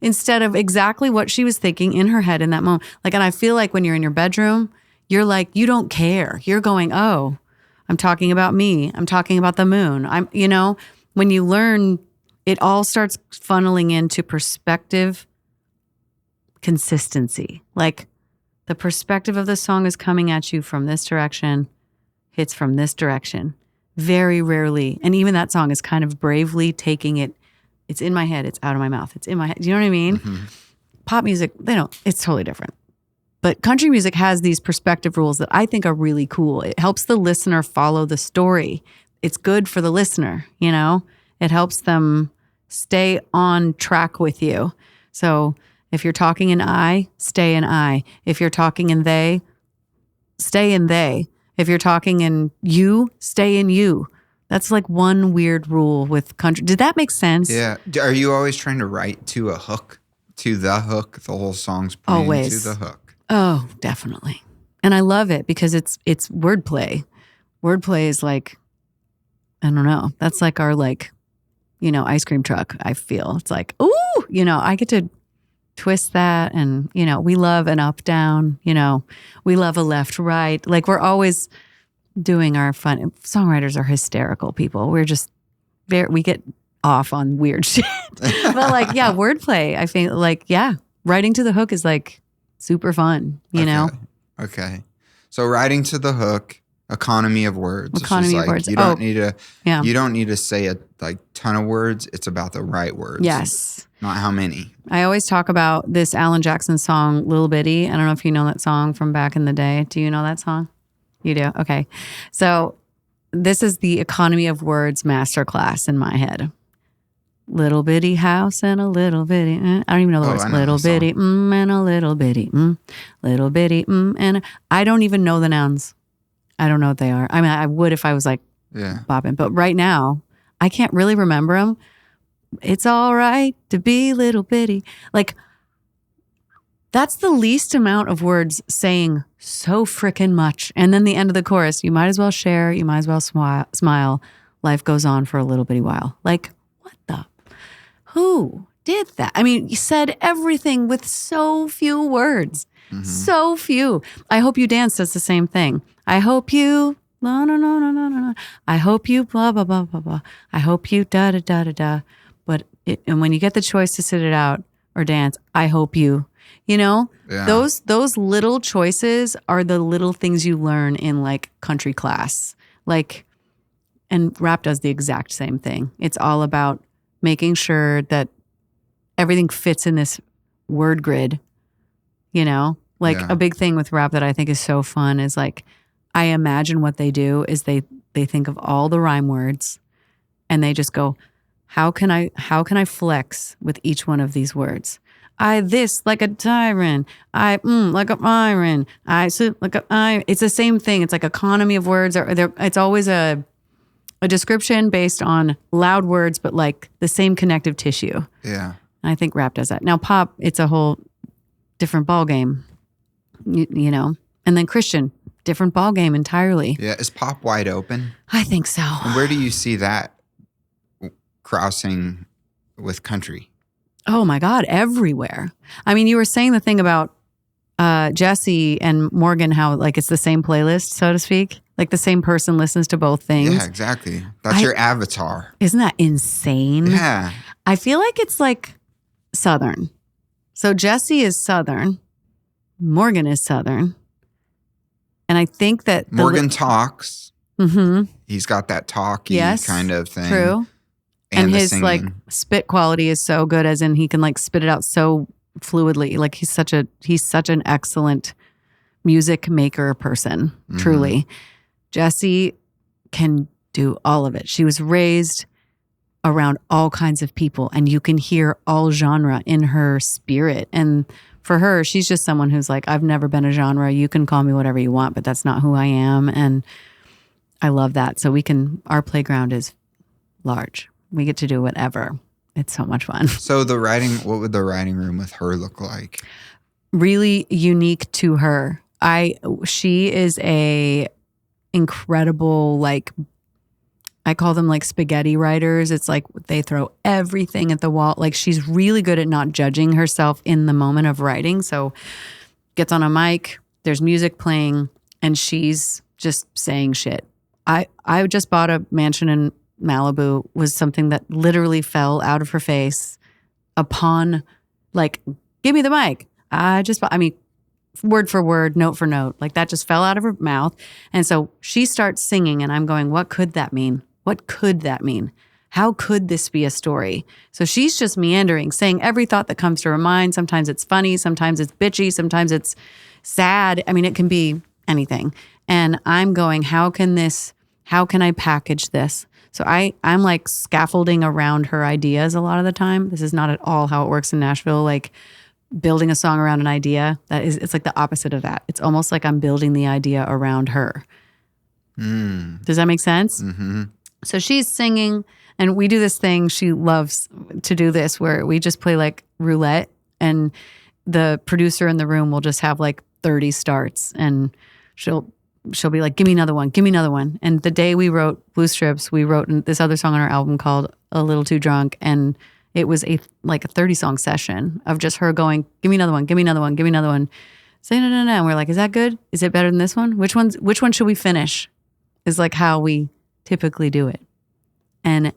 Speaker 2: instead of exactly what she was thinking in her head in that moment. Like, and I feel like when you're in your bedroom, you're like, you don't care. You're going, oh, I'm talking about me. I'm talking about the moon. When you learn, it all starts funneling into perspective, consistency. Like, the perspective of the song is coming at you from this direction, hits from this direction. Very rarely. And even that song is kind of bravely taking it. It's in my head. It's out of my mouth. It's in my head. Do you know what I mean? Mm-hmm. Pop music, it's totally different. But country music has these perspective rules that I think are really cool. It helps the listener follow the story. It's good for the listener, It helps them stay on track with you. So if you're talking in I, stay in I. If you're talking in they, stay in they. If you're talking in you, stay in you. That's like one weird rule with country. Did that make sense?
Speaker 1: Yeah. Are you always trying to write to a hook? To the hook? The whole song's pointing
Speaker 2: always.
Speaker 1: To the hook.
Speaker 2: Oh, definitely. And I love it because it's wordplay. Wordplay is like, I don't know. That's like our ice cream truck, I feel. It's like, ooh, I get to twist that and we love an up down, we love a left right, like we're always doing our fun. Songwriters are hysterical people. We're just we get off on weird shit. But like wordplay, I think writing to the hook is like super fun, you know.
Speaker 1: Okay, so writing to the hook, economy of words.
Speaker 2: Economy of words.
Speaker 1: You don't need to you don't need to say a ton of words. It's about the right words.
Speaker 2: Yes.
Speaker 1: Not how many.
Speaker 2: I always talk about this Alan Jackson song, Little Bitty. I don't know if you know that song from back in the day. Do you know that song? You do? Okay. So this is the economy of words masterclass in my head. Little bitty house and a little bitty. I don't even know the words. Little bitty and a little bitty. Little bitty and I don't even know the nouns. I don't know what they are. I mean, I would if I was like bopping. But right now, I can't really remember them. It's all right to be little bitty. Like, that's the least amount of words saying so frickin' much. And then the end of the chorus, you might as well share, you might as well smile. Life goes on for a little bitty while. Like, what the? Who did that? I mean, you said everything with so few words. Mm-hmm. So few. I hope you dance does the same thing. I hope you, no. I hope you, blah, blah, blah, blah, blah. I hope you, da, da, da, da, da. But and when you get the choice to sit it out or dance, I hope you, those little choices are the little things you learn in like country class. Like, and rap does the exact same thing. It's all about making sure that everything fits in this word grid, a big thing with rap that I think is so fun is like, I imagine what they do is they think of all the rhyme words and they just go, how can I flex with each one of these words? I this like a tyrant. I like a Maren. I sit like a I. It's the same thing. It's like economy of words. It's always a description based on loud words, but like the same connective tissue.
Speaker 1: Yeah.
Speaker 2: And I think rap does that. Now pop, it's a whole different ball game, you know. And then Christian, different ball game entirely.
Speaker 1: Yeah. Is pop wide open?
Speaker 2: I think so.
Speaker 1: And where do you see that crossing with country?
Speaker 2: Oh my God, everywhere. I mean, you were saying the thing about Jesse and Morgan, how like it's the same playlist, so to speak. Like the same person listens to both things.
Speaker 1: Yeah, exactly. That's your avatar.
Speaker 2: Isn't that insane?
Speaker 1: Yeah.
Speaker 2: I feel like it's like Southern. So Jesse is Southern. Morgan is Southern. And I think that
Speaker 1: Morgan talks.
Speaker 2: Mm-hmm.
Speaker 1: He's got that talky kind of thing.
Speaker 2: True. And his singing. Like spit quality is so good, as in he can like spit it out so fluidly. Like he's such an excellent music maker person, truly. Jesse can do all of it. She was raised around all kinds of people, and you can hear all genre in her spirit. And for her, she's just someone who's like, I've never been a genre. You can call me whatever you want, but that's not who I am. And I love that. So our playground is large. We get to do whatever. It's so much fun.
Speaker 1: So what would the writing room with her look like?
Speaker 2: Really unique to her. She is a incredible, like, I call them like spaghetti writers. It's like they throw everything at the wall. Like she's really good at not judging herself in the moment of writing. So gets on a mic, there's music playing, and she's just saying shit. I just bought a mansion in Malibu, was something that literally fell out of her face upon like, give me the mic. Word for word, note for note, like that just fell out of her mouth. And so she starts singing and I'm going, what could that mean? What could that mean? How could this be a story? So she's just meandering, saying every thought that comes to her mind. Sometimes it's funny, sometimes it's bitchy, sometimes it's sad. I mean, it can be anything. And I'm going, how can I package this? So I'm like scaffolding around her ideas a lot of the time. This is not at all how it works in Nashville. Like building a song around an idea, it's like the opposite of that. It's almost like I'm building the idea around her. Does that make sense? Mm-hmm. So she's singing and we do this thing. She loves to do this where we just play like roulette and the producer in the room will just have like 30 starts and she'll be like, give me another one, give me another one. And the day we wrote Blue Strips, we wrote this other song on our album called A Little Too Drunk. And it was a 30-song session of just her going, give me another one, give me another one, give me another one. Say no. And we're like, is that good? Is it better than this one? Which one should we finish? Is like how we typically do it. And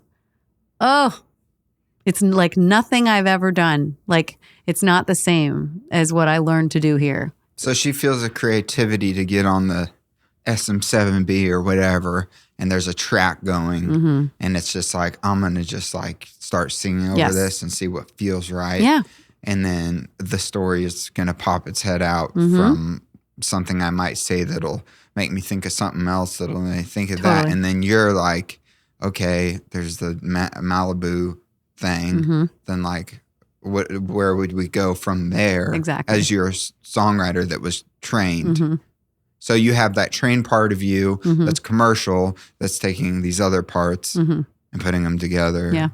Speaker 2: it's like nothing I've ever done. Like it's not the same as what I learned to do here.
Speaker 1: So she feels a creativity to get on the SM7B or whatever, and there's a track going, and it's just like, I'm going to just like start singing over this and see what feels right.
Speaker 2: Yeah.
Speaker 1: And then the story is going to pop its head out from something I might say that'll make me think of something else that'll make me think of that. And then you're like, okay, there's the Malibu thing. Then like, where would we go from there?
Speaker 2: Exactly.
Speaker 1: As your songwriter that was trained. So you have that trained part of you that's commercial, that's taking these other parts and putting them together.
Speaker 2: Yeah.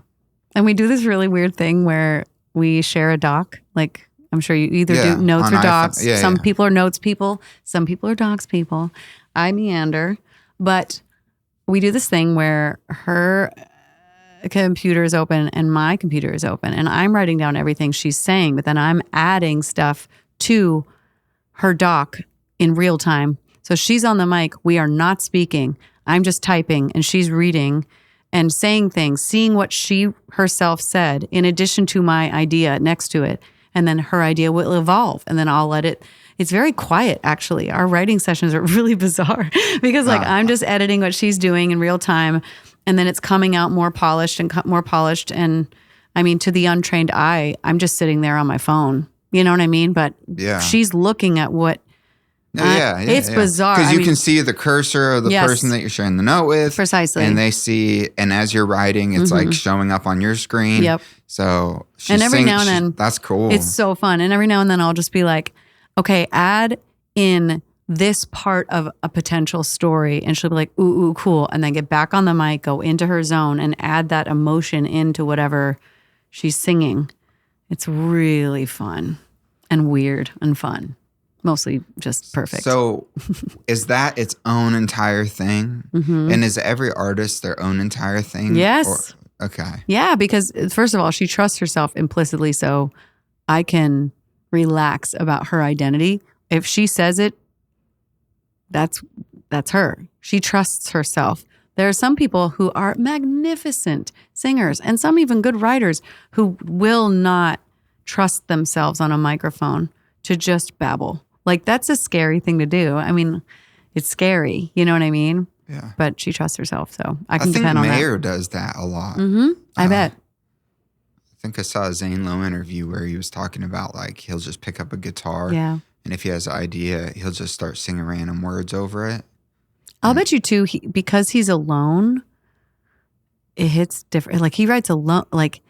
Speaker 2: And we do this really weird thing where we share a doc. Like, I'm sure you either do notes or docs. Some people are notes people. Some people are docs people. I meander. But we do this thing where her computer is open and my computer is open. And I'm writing down everything she's saying. But then I'm adding stuff to her doc in real time. So she's on the mic. We are not speaking. I'm just typing and she's reading and saying things, seeing what she herself said in addition to my idea next to it. And then her idea will evolve and then I'll let it. It's very quiet, actually. Our writing sessions are really bizarre because like I'm just editing what she's doing in real time and then it's coming out more polished. And I mean, to the untrained eye, I'm just sitting there on my phone. You know what I mean? But she's looking at what It's bizarre.
Speaker 1: Because you can see the cursor of the person that you're sharing the note with.
Speaker 2: Precisely.
Speaker 1: And they see, and as you're writing, it's like showing up on your screen.
Speaker 2: Yep.
Speaker 1: So
Speaker 2: and every now and then,
Speaker 1: that's cool.
Speaker 2: It's so fun. And every now and then I'll just be like, okay, add in this part of a potential story. And she'll be like, ooh, cool. And then get back on the mic, go into her zone and add that emotion into whatever she's singing. It's really fun and weird and fun. Mostly just perfect.
Speaker 1: So is that its own entire thing? And is every artist their own entire thing?
Speaker 2: Yes.
Speaker 1: Okay.
Speaker 2: Yeah, because first of all, she trusts herself implicitly, so I can relax about her identity. If she says it, that's her. She trusts herself. There are some people who are magnificent singers and some even good writers who will not trust themselves on a microphone to just babble. Like, that's a scary thing to do. I mean, it's scary. You know what I mean?
Speaker 1: Yeah.
Speaker 2: But she trusts herself, so I can depend on that.
Speaker 1: I think Mayer does that a lot.
Speaker 2: I bet.
Speaker 1: I think I saw a Zane Lowe interview where he was talking about, like, he'll just pick up a guitar.
Speaker 2: Yeah.
Speaker 1: And if he has an idea, he'll just start singing random words over it.
Speaker 2: I'll bet you, too, because he's alone, it hits different. Like, he writes alone. Like,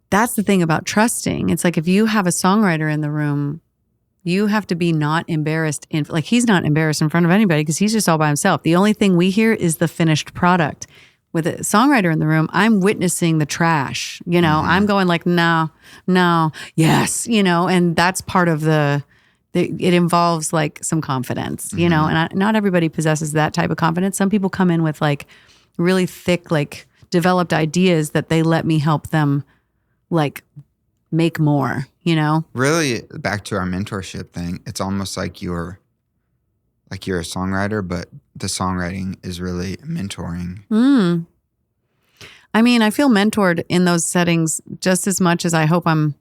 Speaker 2: that's the thing about trusting. It's like if you have a songwriter in the room, you have to be not embarrassed. Like, he's not embarrassed in front of anybody because he's just all by himself. The only thing we hear is the finished product. With a songwriter in the room, I'm witnessing the trash. You know, I'm going like, no, yes, you know, and that's part of it involves like some confidence, you know, and not everybody possesses that type of confidence. Some people come in with like really thick, like developed ideas that they let me help them like make more, you know?
Speaker 1: Really, back to our mentorship thing, it's almost like you're a songwriter, but the songwriting is really mentoring.
Speaker 2: I mean, I feel mentored in those settings just as much as I hope I'm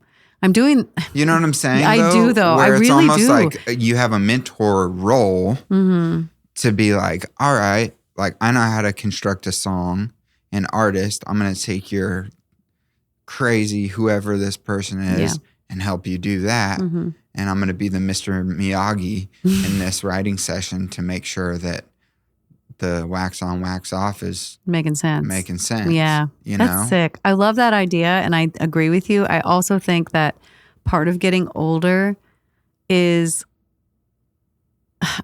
Speaker 2: doing.
Speaker 1: You know what I'm saying?
Speaker 2: I do, though.
Speaker 1: Where
Speaker 2: I really
Speaker 1: it's almost
Speaker 2: do.
Speaker 1: like you have a mentor role to be like, all right, like I know how to construct a song, an artist. I'm going to take your crazy whoever this person is and help you do that. And I'm going to be the Mr. Miyagi in this writing session to make sure that the wax on, wax off is
Speaker 2: making sense. Yeah. That's sick. I love that idea. And I agree with you. I also think that part of getting older is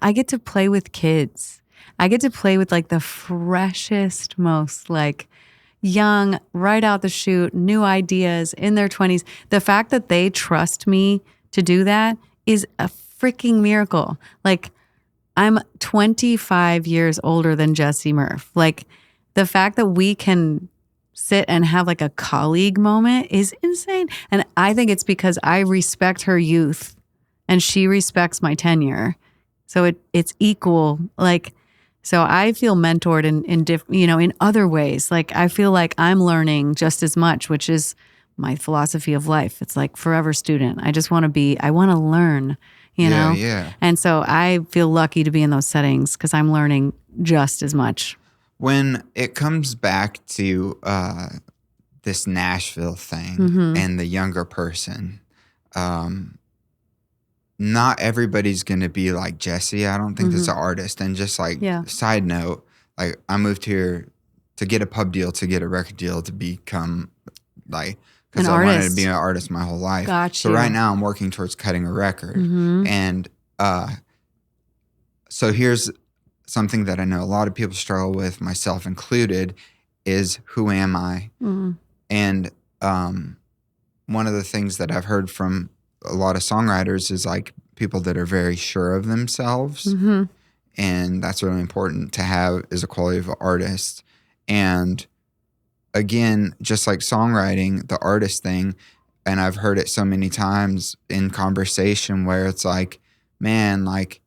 Speaker 2: I get to play with kids. I get to play with like the freshest, most like young, right out the chute, new ideas in their 20s. The fact that they trust me to do that is a freaking miracle. Like, I'm 25 years older than Jesse Murph. Like, the fact that we can sit and have like a colleague moment is insane. And I think it's because I respect her youth and she respects my tenure. So it's equal. Like, so I feel mentored in other ways. Like, I feel like I'm learning just as much, which is my philosophy of life. It's like forever student. I want to learn, you know?
Speaker 1: Yeah.
Speaker 2: And so I feel lucky to be in those settings because I'm learning just as much.
Speaker 1: When it comes back to this Nashville thing and the younger person, not everybody's going to be like Jesse. I don't think that's an artist. And just like side note, like I moved here to get a pub deal, to get a record deal, to become like, because I wanted to be an artist my whole life.
Speaker 2: Gotcha.
Speaker 1: So right now I'm working towards cutting a record. And so here's something that I know a lot of people struggle with, myself included, is who am I? And one of the things that I've heard from a lot of songwriters is like people that are very sure of themselves. And that's really important to have as a quality of an artist. And again, just like songwriting, the artist thing, and I've heard it so many times in conversation where it's like, man, like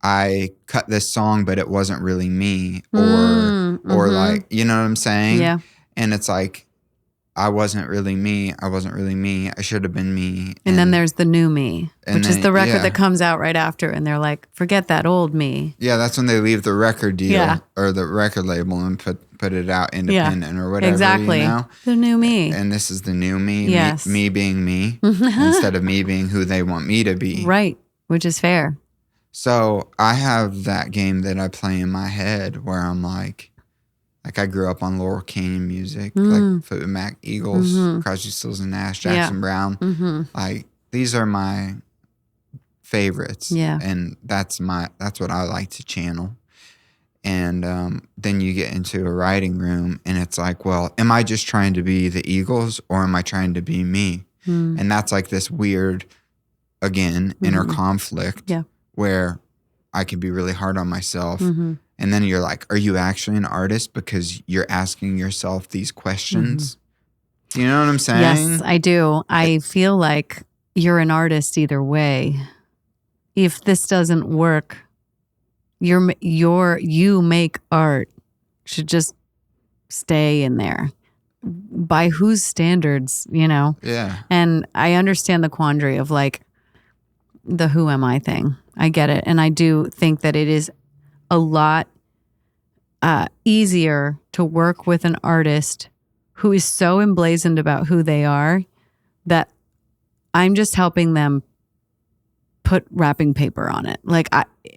Speaker 1: I cut this song, but it wasn't really me, or like, you know what I'm saying?
Speaker 2: Yeah.
Speaker 1: And it's like, I wasn't really me. I should have been me.
Speaker 2: And then there's the new me, which is the record that comes out right after. And they're like, forget that old me.
Speaker 1: Yeah, that's when they leave the record deal or the record label and put it out independent or whatever.
Speaker 2: Exactly.
Speaker 1: You know?
Speaker 2: The new me.
Speaker 1: And this is the new me.
Speaker 2: Yes.
Speaker 1: Me being me instead of me being who they want me to be.
Speaker 2: Right. Which is fair.
Speaker 1: So I have that game that I play in my head where I'm like I grew up on Laurel Canyon music, like Fleetwood Mac, Eagles, Crosby, Stills and Nash, Jackson Brown. Like these are my favorites.
Speaker 2: Yeah.
Speaker 1: And that's what I like to channel. And then you get into a writing room and it's like, well, am I just trying to be the Eagles or am I trying to be me? And that's like this weird, again, inner conflict where I could be really hard on myself. And then you're like, are you actually an artist because you're asking yourself these questions? Do you know what I'm saying?
Speaker 2: Yes, I do. I feel like you're an artist either way. If this doesn't work, you make art should just stay in there. By whose standards,
Speaker 1: Yeah.
Speaker 2: And I understand the quandary of like the who am I thing. I get it. And I do think that it is a lot easier to work with an artist who is so emblazoned about who they are that I'm just helping them put wrapping paper on it. Like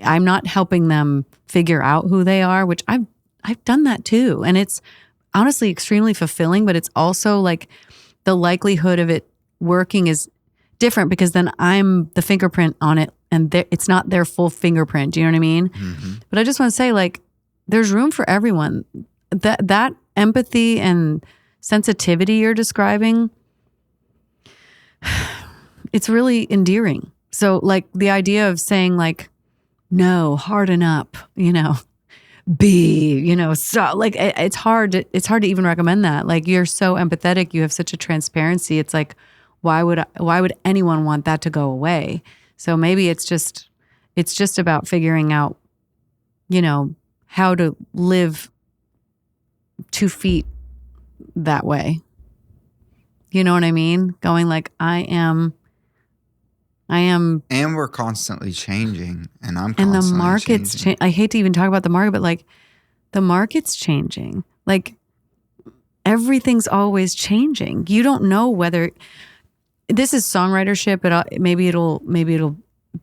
Speaker 2: I'm not helping them figure out who they are, which I've done that too. And it's honestly extremely fulfilling, but it's also like the likelihood of it working is different because then I'm the fingerprint on it and it's not their full fingerprint. Do you know what I mean? But I just want to say like, there's room for everyone. That empathy and sensitivity you're describing, it's really endearing. So like the idea of saying like, no, harden up, so like it's hard to even recommend that. Like you're so empathetic, you have such a transparency. It's like, why would anyone want that to go away? So maybe it's just about figuring out, how to live 2 feet that way. You know what I mean? Going like, I am.
Speaker 1: And we're constantly changing, and I'm constantly
Speaker 2: and the market's changing. I hate to even talk about the market, but like the market's changing. Like everything's always changing. You don't know whether this is songwritership, but maybe it'll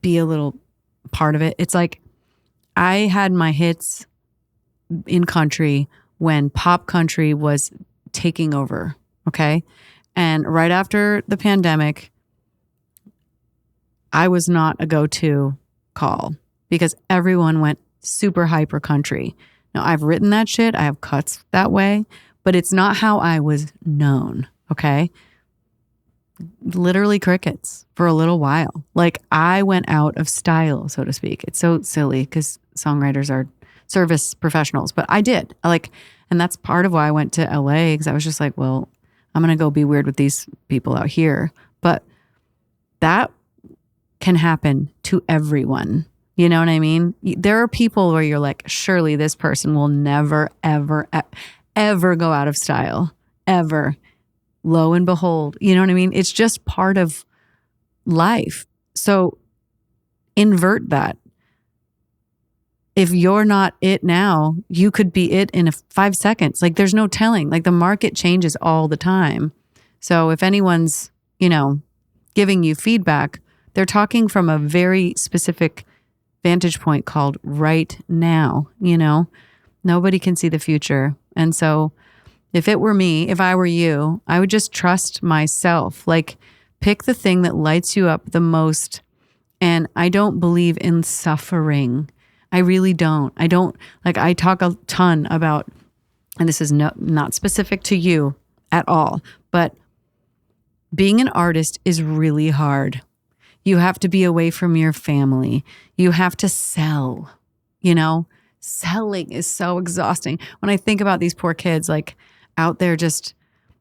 Speaker 2: be a little part of it. It's like I had my hits in country when pop country was taking over. Okay. And right after the pandemic, I was not a go-to call because everyone went super hyper country. Now I've written that shit. I have cuts that way, but it's not how I was known. Okay. Literally crickets for a little while. Like I went out of style, so to speak. It's so silly because songwriters are service professionals, but I did and that's part of why I went to LA because I was just like, well, I'm going to go be weird with these people out here. But that can happen to everyone. You know what I mean? There are people where you're like, surely this person will never, ever, ever go out of style, ever. Lo and behold, you know what I mean? It's just part of life. So invert that. If you're not it now, you could be it in 5 seconds. Like there's no telling. Like the market changes all the time. So if anyone's, giving you feedback, they're talking from a very specific vantage point called right now, Nobody can see the future. And so if it were me, if I were you, I would just trust myself. Like pick the thing that lights you up the most. And I don't believe in suffering. I really don't. I talk a ton about, and this is not specific to you at all, but being an artist is really hard. You have to be away from your family. You have to sell, selling is so exhausting. When I think about these poor kids, like out there just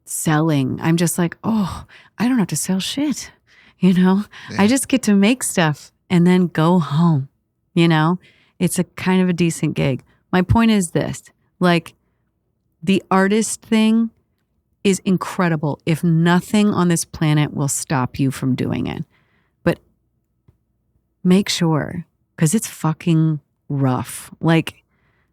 Speaker 2: selling, I'm just like, oh, I don't have to sell shit. Yeah. I just get to make stuff and then go home, It's a kind of a decent gig. My point is this, like the artist thing is incredible if nothing on this planet will stop you from doing it. But make sure, because it's fucking rough. Like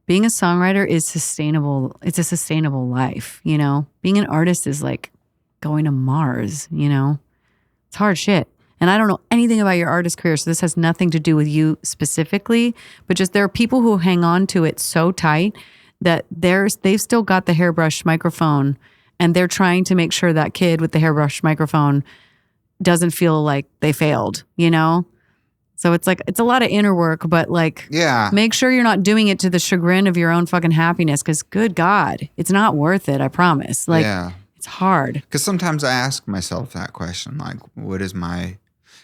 Speaker 2: being a songwriter is sustainable. It's a sustainable life, Being an artist is like going to Mars, It's hard shit. And I don't know anything about your artist career, so this has nothing to do with you specifically, but just there are people who hang on to it so tight that they've still got the hairbrush microphone, and they're trying to make sure that kid with the hairbrush microphone doesn't feel like they failed, you know? So it's like, it's a lot of inner work, but like, make sure you're not doing it to the chagrin of your own fucking happiness, because good God, it's not worth it, I promise. Like, it's hard.
Speaker 1: Because sometimes I ask myself that question, like, what is my...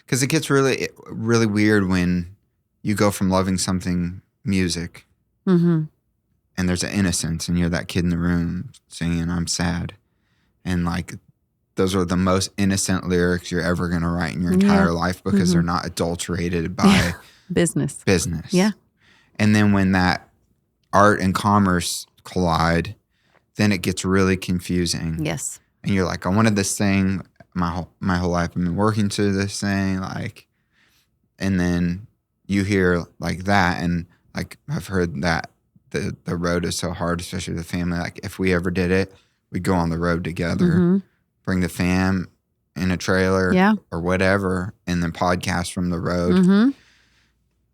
Speaker 1: Because it gets really, really weird when you go from loving something, music, and there's an innocence, and you're that kid in the room singing, I'm sad. And like, those are the most innocent lyrics you're ever going to write in your entire life, because they're not adulterated by
Speaker 2: business.
Speaker 1: Yeah. And then when that art and commerce collide, then it gets really confusing.
Speaker 2: Yes.
Speaker 1: And you're like, I wanted this thing my whole life. I've been working to this thing, like, and then you hear like that, and like I've heard that the road is so hard, especially with the family. Like, if we ever did it, we'd go on the road together, bring the fam in a trailer or whatever, and then podcast from the road.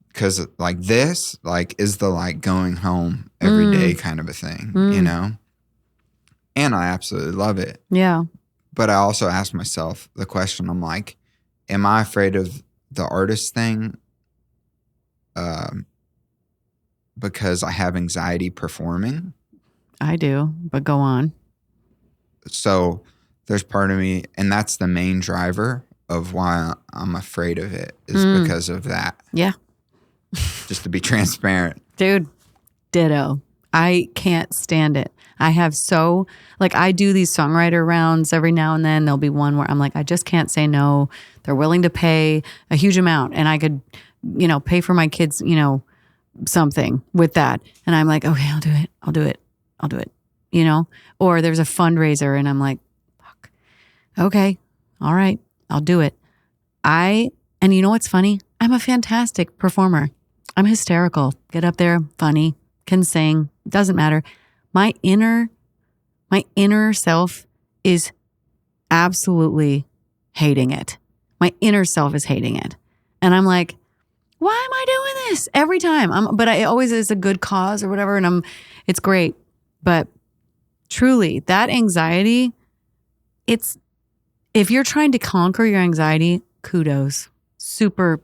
Speaker 1: Because like this, like, is the like going home every day kind of a thing, you know? And I absolutely love it.
Speaker 2: Yeah.
Speaker 1: But I also ask myself the question, I'm like, am I afraid of the artist thing because I have anxiety performing?
Speaker 2: I do, but go on.
Speaker 1: So there's part of me, and that's the main driver of why I'm afraid of it, is because of that.
Speaker 2: Yeah.
Speaker 1: Just to be transparent.
Speaker 2: Dude, ditto. I can't stand it. I have I do these songwriter rounds every now and then. There'll be one where I'm like, I just can't say no. They're willing to pay a huge amount, and I could, pay for my kids, something with that. And I'm like, okay, I'll do it. Or there's a fundraiser, and I'm like, fuck. Okay. All right. I'll do it. And you know what's funny? I'm a fantastic performer. I'm hysterical. Get up there, funny, can sing, doesn't matter. My inner self is absolutely hating it. My inner self is hating it. And I'm like, why am I doing this every time? But it always is a good cause or whatever. And it's great. But truly, that anxiety, if you're trying to conquer your anxiety, kudos. Super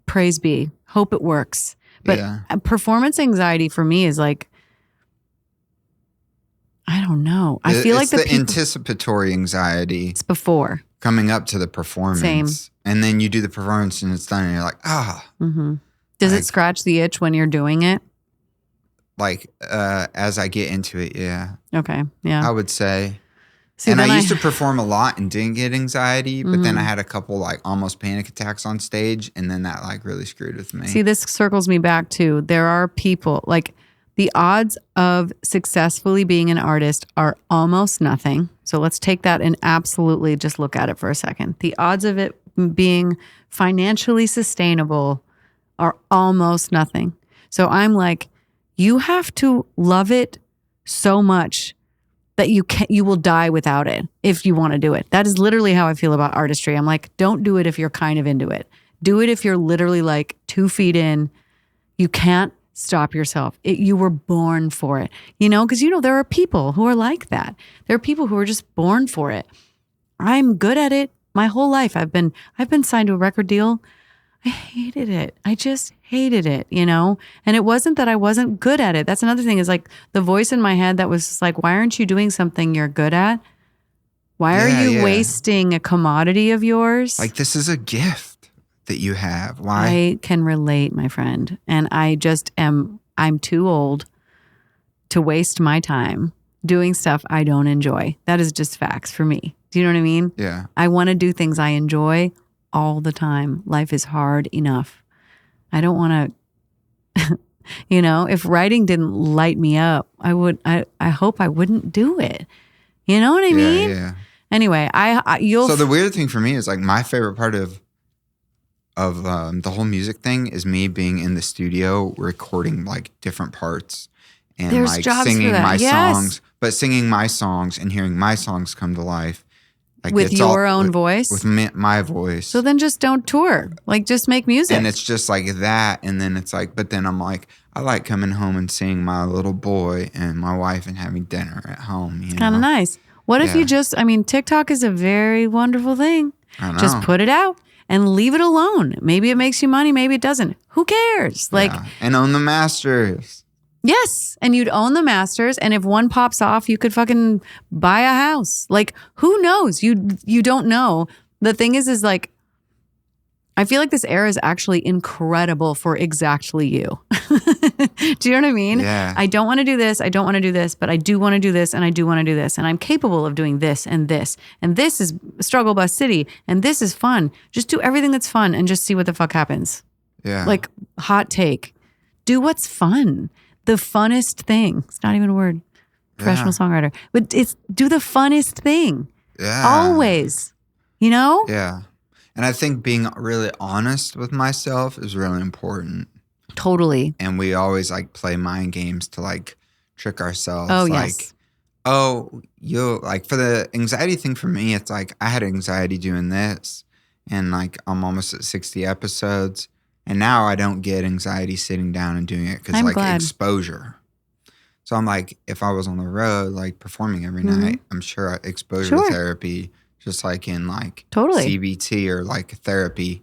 Speaker 2: praise be. Hope it works. But performance anxiety for me is like, I don't know. I feel like
Speaker 1: the anticipatory anxiety.
Speaker 2: It's before.
Speaker 1: Coming up to the performance.
Speaker 2: Same.
Speaker 1: And then you do the performance and it's done and you're like,
Speaker 2: Does it scratch the itch when you're doing it?
Speaker 1: Like, as I get into it, yeah.
Speaker 2: Okay, yeah.
Speaker 1: I would say. See, and I used to perform a lot and didn't get anxiety, but then I had a couple like almost panic attacks on stage, and then that like really screwed with me.
Speaker 2: See, this circles me back to, there are people, like, the odds of successfully being an artist are almost nothing. So let's take that and absolutely just look at it for a second. The odds of it being financially sustainable are almost nothing. So I'm like, you have to love it so much that you will die without it if you want to do it. That is literally how I feel about artistry. I'm like, don't do it if you're kind of into it. Do it if you're literally like 2 feet in. You can't stop yourself. You were born for it. Because there are people who are like that. There are people who are just born for it. I'm good at it. My whole life I've been signed to a record deal. I hated it. I just hated it, And it wasn't that I wasn't good at it. That's another thing, is like the voice in my head that was just like, why aren't you doing something you're good at? Why are you wasting a commodity of yours?
Speaker 1: Like, this is a gift that you have. Why?
Speaker 2: I can relate, my friend. And I'm too old to waste my time doing stuff I don't enjoy. That is just facts for me. Do you know what I mean?
Speaker 1: Yeah.
Speaker 2: I want to do things I enjoy all the time. Life is hard enough. I don't want to, if writing didn't light me up, I hope I wouldn't do it. You know what I mean?
Speaker 1: Yeah.
Speaker 2: Anyway,
Speaker 1: So the weird thing for me is like my favorite part of the whole music thing is me being in the studio recording like different parts and
Speaker 2: There's
Speaker 1: like
Speaker 2: jobs
Speaker 1: singing
Speaker 2: for that.
Speaker 1: my
Speaker 2: Yes.
Speaker 1: songs, but singing my songs and hearing my songs come to life Like
Speaker 2: with
Speaker 1: it's
Speaker 2: your
Speaker 1: all
Speaker 2: own voice?
Speaker 1: With my voice.
Speaker 2: So then just don't tour. Like just make music.
Speaker 1: And it's just like that. And then it's like, but then I'm like, I like coming home and seeing my little boy and my wife and having dinner at home. You know?
Speaker 2: Kind of nice. What if you TikTok is a very wonderful thing.
Speaker 1: I know.
Speaker 2: Just put it out and leave it alone. Maybe it makes you money. Maybe it doesn't. Who cares? Like,
Speaker 1: and own the masters.
Speaker 2: Yes. And you'd own the masters. And if one pops off, you could fucking buy a house. Like, who knows? You don't know. The thing is like, I feel like this era is actually incredible for exactly you. Do you know what I mean?
Speaker 1: Yeah.
Speaker 2: I don't want to do this. I don't want to do this, but I do want to do this and I do want to do this. And I'm capable of doing this and this. And this is Struggle Bus City. And this is fun. Just do everything that's fun and just see what the fuck happens.
Speaker 1: Yeah.
Speaker 2: Like, hot take. Do what's fun. The funnest thing. It's not even a word. Professional songwriter. But it's do the funnest thing.
Speaker 1: Yeah.
Speaker 2: Always. You know?
Speaker 1: Yeah. And I think being really honest with myself is really important.
Speaker 2: Totally.
Speaker 1: And we always like play mind games to like trick ourselves.
Speaker 2: Oh,
Speaker 1: like,
Speaker 2: yes.
Speaker 1: oh, you like for the anxiety thing for me, it's like I had anxiety doing this and like I'm almost at 60 episodes. And now I don't get anxiety sitting down and doing it because like exposure. So I'm like, if I was on the road, like performing every night, I'm sure exposure to therapy, just like in like CBT or like therapy,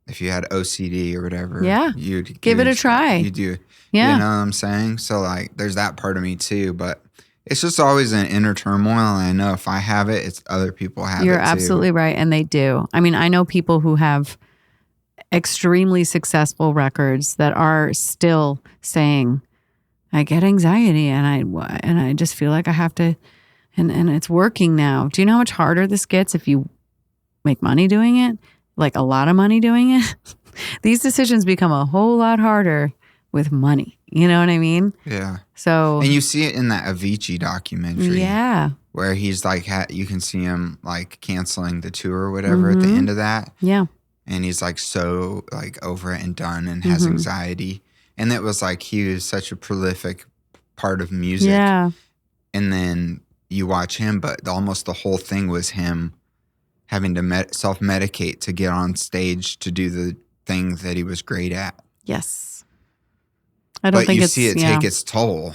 Speaker 1: if you had OCD or whatever, you'd
Speaker 2: give it a try.
Speaker 1: You do. Yeah. You know what I'm saying? So like there's that part of me too, but it's just always an inner turmoil. And I know if I have it, it's other people have it too.
Speaker 2: You're absolutely right. And they do. I mean, I know people who have extremely successful records that are still saying, I get anxiety and I just feel like I have to, and it's working now. Do you know how much harder this gets if you make money doing it? Like a lot of money doing it? These decisions become a whole lot harder with money. You know what I mean?
Speaker 1: Yeah.
Speaker 2: So.
Speaker 1: And you see it in that Avicii documentary.
Speaker 2: Yeah.
Speaker 1: Where he's like, you can see him like canceling the tour or whatever at the end of that.
Speaker 2: Yeah.
Speaker 1: And he's like so like over it and done and has anxiety. And it was like he was such a prolific part of music.
Speaker 2: Yeah.
Speaker 1: And then you watch him, but almost the whole thing was him having to self-medicate to get on stage to do the things that he was great at.
Speaker 2: Yes. I don't think
Speaker 1: you
Speaker 2: it's,
Speaker 1: see it take its toll.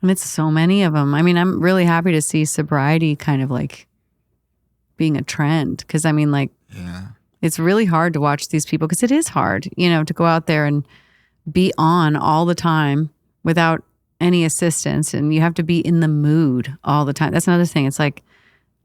Speaker 2: And it's so many of them. I mean, I'm really happy to see sobriety kind of like being a trend. Because I mean, like, it's really hard to watch these people because it is hard, you know, to go out there and be on all the time without any assistance. And you have to be in the mood all the time. That's another thing. It's like,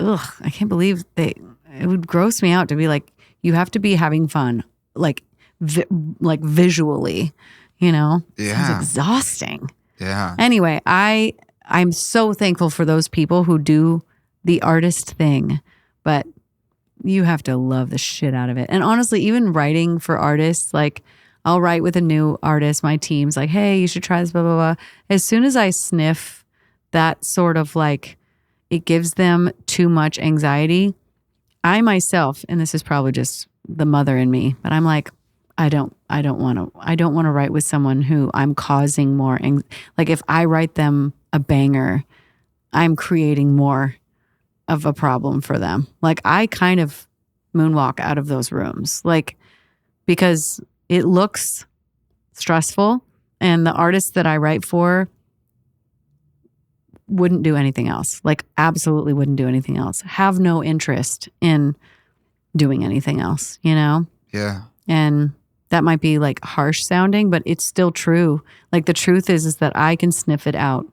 Speaker 2: ugh, I can't believe it would gross me out to be like, you have to be having fun, like visually, you know?
Speaker 1: Yeah.
Speaker 2: It's exhausting.
Speaker 1: Yeah.
Speaker 2: Anyway, I'm so thankful for those people who do the artist thing, but you have to love the shit out of it. And honestly, even writing for artists, like I'll write with a new artist, my team's like, hey, you should try this, blah, blah, blah. As soon as I sniff that sort of like, it gives them too much anxiety, I myself, and this is probably just the mother in me, but I'm like, I don't want to write with someone who I'm causing more, like if I write them a banger, I'm creating more of a problem for them. Like I kind of moonwalk out of those rooms, like because it looks stressful and the artists that I write for wouldn't do anything else. Like absolutely wouldn't do anything else. Have no interest in doing anything else, you know?
Speaker 1: Yeah.
Speaker 2: And that might be like harsh sounding, but it's still true. Like the truth is that I can sniff it out.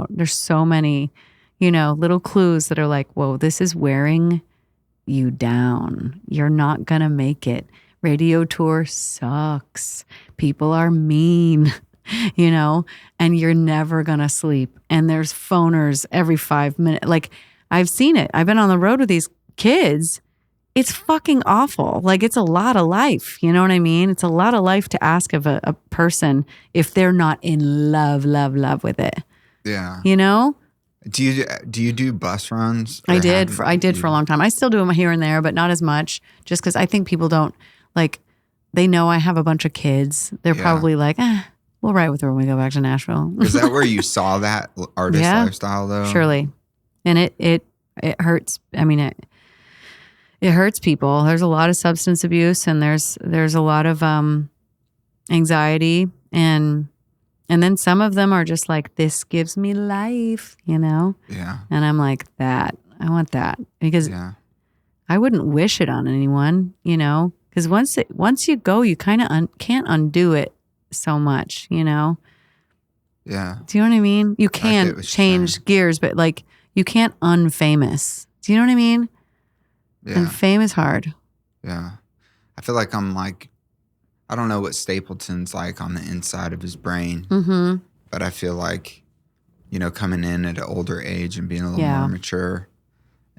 Speaker 2: There's so many, you know, little clues that are like, whoa, this is wearing you down. You're not going to make it. Radio tour sucks. People are mean, you know, and you're never going to sleep. And there's phoners every 5 minutes. Like I've seen it. I've been on the road with these kids. It's fucking awful. Like it's a lot of life. You know what I mean? It's a lot of life to ask of a person if they're not in love with it.
Speaker 1: Yeah.
Speaker 2: You know?
Speaker 1: Do you do bus runs?
Speaker 2: I did for a long time. I still do them here and there, but not as much. Just because I think people don't like. They know I have a bunch of kids. They're probably like, we'll ride with her when we go back to Nashville.
Speaker 1: Is that where you saw that artist lifestyle though?
Speaker 2: Surely, and it it hurts. I mean, it hurts people. There's a lot of substance abuse, and there's a lot of anxiety, and then some of them are just like, this gives me life, you know?
Speaker 1: Yeah.
Speaker 2: And I'm like, I want that, because I wouldn't wish it on anyone, you know? Because once you go, you kind of can't undo it so much, you know?
Speaker 1: Yeah.
Speaker 2: Do you know what I mean? You can change gears, but like you can't unfamous. Do you know what I mean?
Speaker 1: Yeah.
Speaker 2: And fame is hard.
Speaker 1: Yeah. I feel like I'm like, I don't know what Stapleton's like on the inside of his brain, but I feel like, you know, coming in at an older age and being a little more mature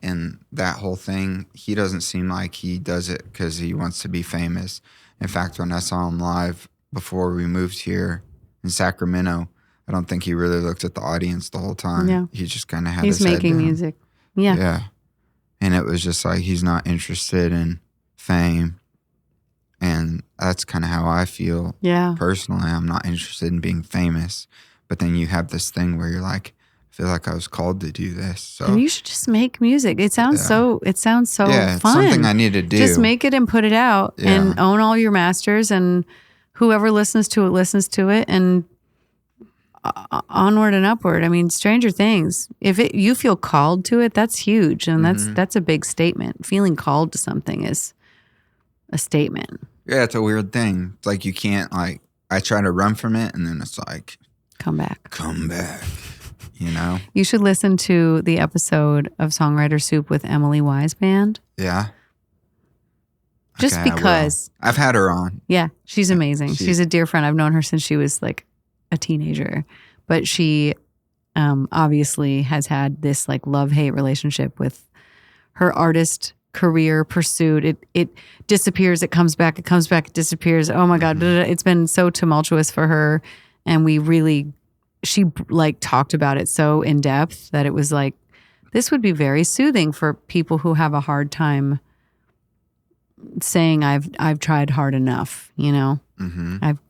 Speaker 1: and that whole thing, he doesn't seem like he does it because he wants to be famous. In fact, when I saw him live before we moved here in Sacramento, I don't think he really looked at the audience the whole time. Yeah. He just kind of had his head down. He's making music.
Speaker 2: Yeah.
Speaker 1: Yeah. And it was just like, he's not interested in fame. And that's kind of how I feel.
Speaker 2: Yeah.
Speaker 1: Personally, I'm not interested in being famous. But then you have this thing where you're like, I feel like I was called to do this. So
Speaker 2: and you should just make music. It sounds so fun.
Speaker 1: It's something I need to do.
Speaker 2: Just make it and put it out and own all your masters, and whoever listens to it and onward and upward. I mean, Stranger Things. If you feel called to it, that's huge, and that's a big statement. Feeling called to something is a statement.
Speaker 1: Yeah, it's a weird thing. It's like you can't I try to run from it, and then it's like
Speaker 2: come back.
Speaker 1: You know.
Speaker 2: You should listen to the episode of Songwriter Soup with Emily Wise Band.
Speaker 1: Yeah.
Speaker 2: Just because
Speaker 1: I've had her on.
Speaker 2: Yeah, she's amazing. She's a dear friend. I've known her since she was like a teenager, but she obviously has had this like love-hate relationship with her artist career pursuit. It disappears, it comes back, it disappears. Oh my God, it's been so tumultuous for her, and she like talked about it so in depth that it was like, this would be very soothing for people who have a hard time saying I've tried hard enough, you know.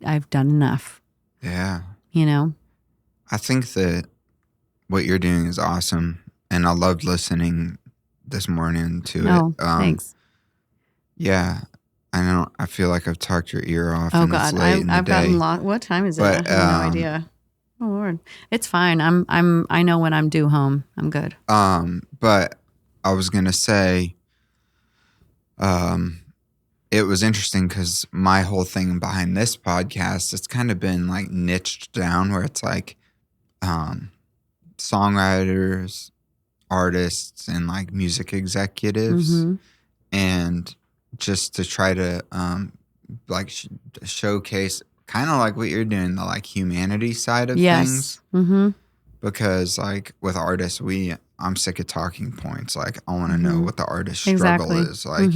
Speaker 2: I've done enough.
Speaker 1: Yeah.
Speaker 2: You know?
Speaker 1: I think that what you're doing is awesome. And I loved listening this morning to it.
Speaker 2: Oh, thanks.
Speaker 1: Yeah. I feel like I've talked your ear off.
Speaker 2: Oh,
Speaker 1: and
Speaker 2: God.
Speaker 1: It's late in the
Speaker 2: I've
Speaker 1: day.
Speaker 2: gotten lost. What time is it? I have no idea. Oh, Lord. It's fine. I know when I'm due home. I'm good.
Speaker 1: But I was going to say, it was interesting because my whole thing behind this podcast, it's kind of been like niched down where it's like songwriters, artists, and like music executives. And just to try to showcase kind of like what you're doing, the like humanity side of things. Because like with artists, I'm sick of talking points. Like I want to know what the artist's struggle is. Like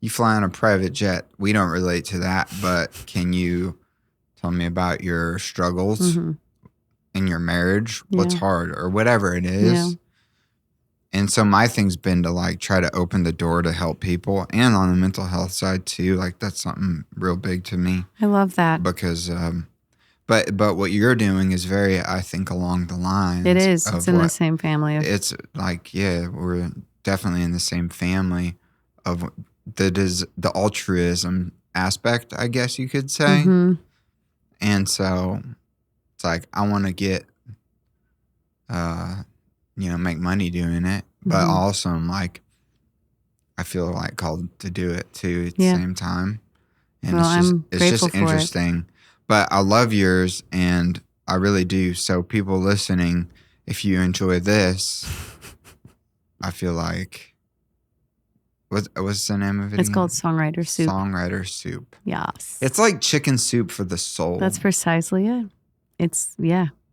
Speaker 1: you fly on a private jet. We don't relate to that, but can you tell me about your struggles in your marriage? What's hard or whatever it is. Yeah. And so my thing's been to like try to open the door to help people, and on the mental health side too. Like that's something real big to me.
Speaker 2: I love that.
Speaker 1: Because but what you're doing is very, I think, along the lines.
Speaker 2: It is. It's in the same family.
Speaker 1: It's like, we're definitely in the same family of the altruism aspect, I guess you could say. And so it's like I want to get make money doing it, but also I'm like, I feel like called to do it too at the same time. And it's just interesting. But I love yours, and I really do. So people listening, if you enjoy this, I feel like, what's the name of it?
Speaker 2: It's called Songwriter Soup.
Speaker 1: Songwriter Soup.
Speaker 2: Yes.
Speaker 1: It's like chicken soup for the soul.
Speaker 2: That's precisely it. Is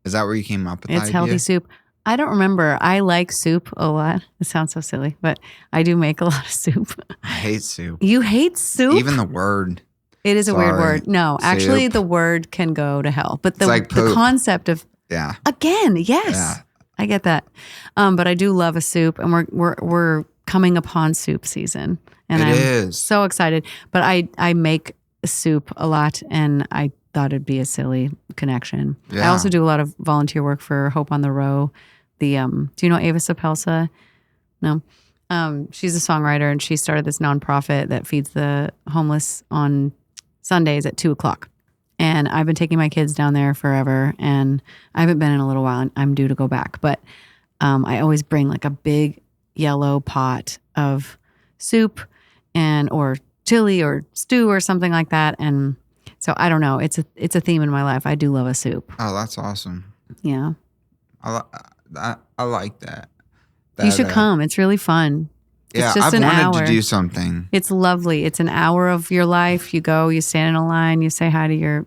Speaker 1: that where you came up with that?
Speaker 2: It's healthy soup. I don't remember. I like soup a lot. It sounds so silly, but I do make a lot of soup.
Speaker 1: I hate soup.
Speaker 2: You hate soup?
Speaker 1: Even the word.
Speaker 2: It is a weird word. No, actually the word can go to hell. But the concept of, again, yes. Yeah. I get that. But I do love a soup, and we're coming upon soup season. And I'm so excited. But I make soup a lot, and I thought it'd be a silly connection. Yeah. I also do a lot of volunteer work for Hope on the Row. Do you know Ava Sapelsa? No. She's a songwriter, and she started this nonprofit that feeds the homeless on Sundays at 2:00. And I've been taking my kids down there forever, and I haven't been in a little while, and I'm due to go back. But I always bring like a big yellow pot of soup or chili or stew or something like that. And so I don't know. It's a theme in my life. I do love a soup.
Speaker 1: Oh, that's awesome.
Speaker 2: Yeah.
Speaker 1: I like that.
Speaker 2: You should come. It's really fun.
Speaker 1: Yeah,
Speaker 2: it's just
Speaker 1: I've wanted
Speaker 2: hour.
Speaker 1: to do something.
Speaker 2: It's lovely. It's an hour of your life. You go, you stand in a line, you say hi to your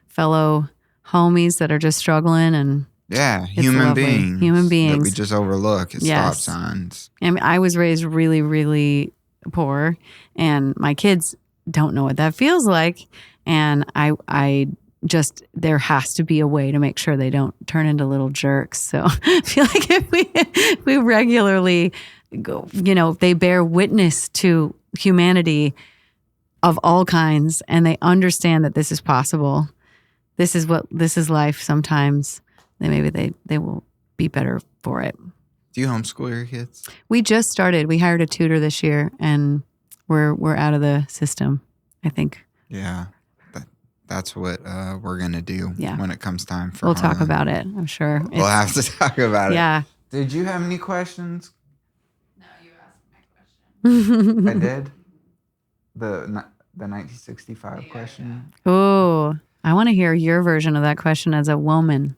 Speaker 2: fellow homies that are just struggling, and
Speaker 1: yeah, human beings that we just overlook at stop signs.
Speaker 2: I mean, I was raised really, really poor, and my kids don't know what that feels like. And I just, there has to be a way to make sure they don't turn into little jerks. So I feel like if we regularly go, they bear witness to humanity of all kinds, and they understand that this is possible. This is life sometimes. Then maybe they will be better for it.
Speaker 1: Do you homeschool your kids?
Speaker 2: We just started. We hired a tutor this year, and we're out of the system, I think.
Speaker 1: Yeah. That's what we're going to do when it comes time for
Speaker 2: We'll talk about it, I'm sure.
Speaker 1: We'll have to talk about it.
Speaker 2: Yeah.
Speaker 1: Did you have any questions?
Speaker 3: No, you asked my question.
Speaker 1: I did? The 1965 question?
Speaker 2: Oh, I want to hear your version of that question as a woman.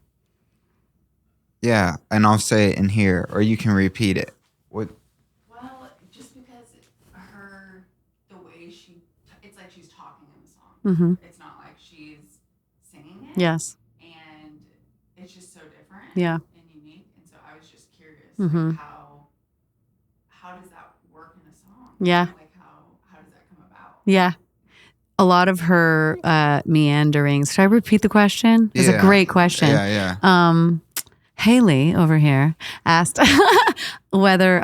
Speaker 1: Yeah, and I'll say it in here, or you can repeat it. What?
Speaker 3: Well, just because the way it's like she's talking in the song.
Speaker 2: Mm-hmm.
Speaker 3: It's not like she's singing it.
Speaker 2: Yes.
Speaker 3: And it's just so different.
Speaker 2: Yeah.
Speaker 3: And unique. And so I was just curious,
Speaker 2: Mm-hmm.
Speaker 3: like how does that work in a song?
Speaker 2: Yeah.
Speaker 3: Like how does that come about?
Speaker 2: Yeah. A lot of her meanderings. Should I repeat the question? It's a great question.
Speaker 1: Yeah.
Speaker 2: Haley over here asked whether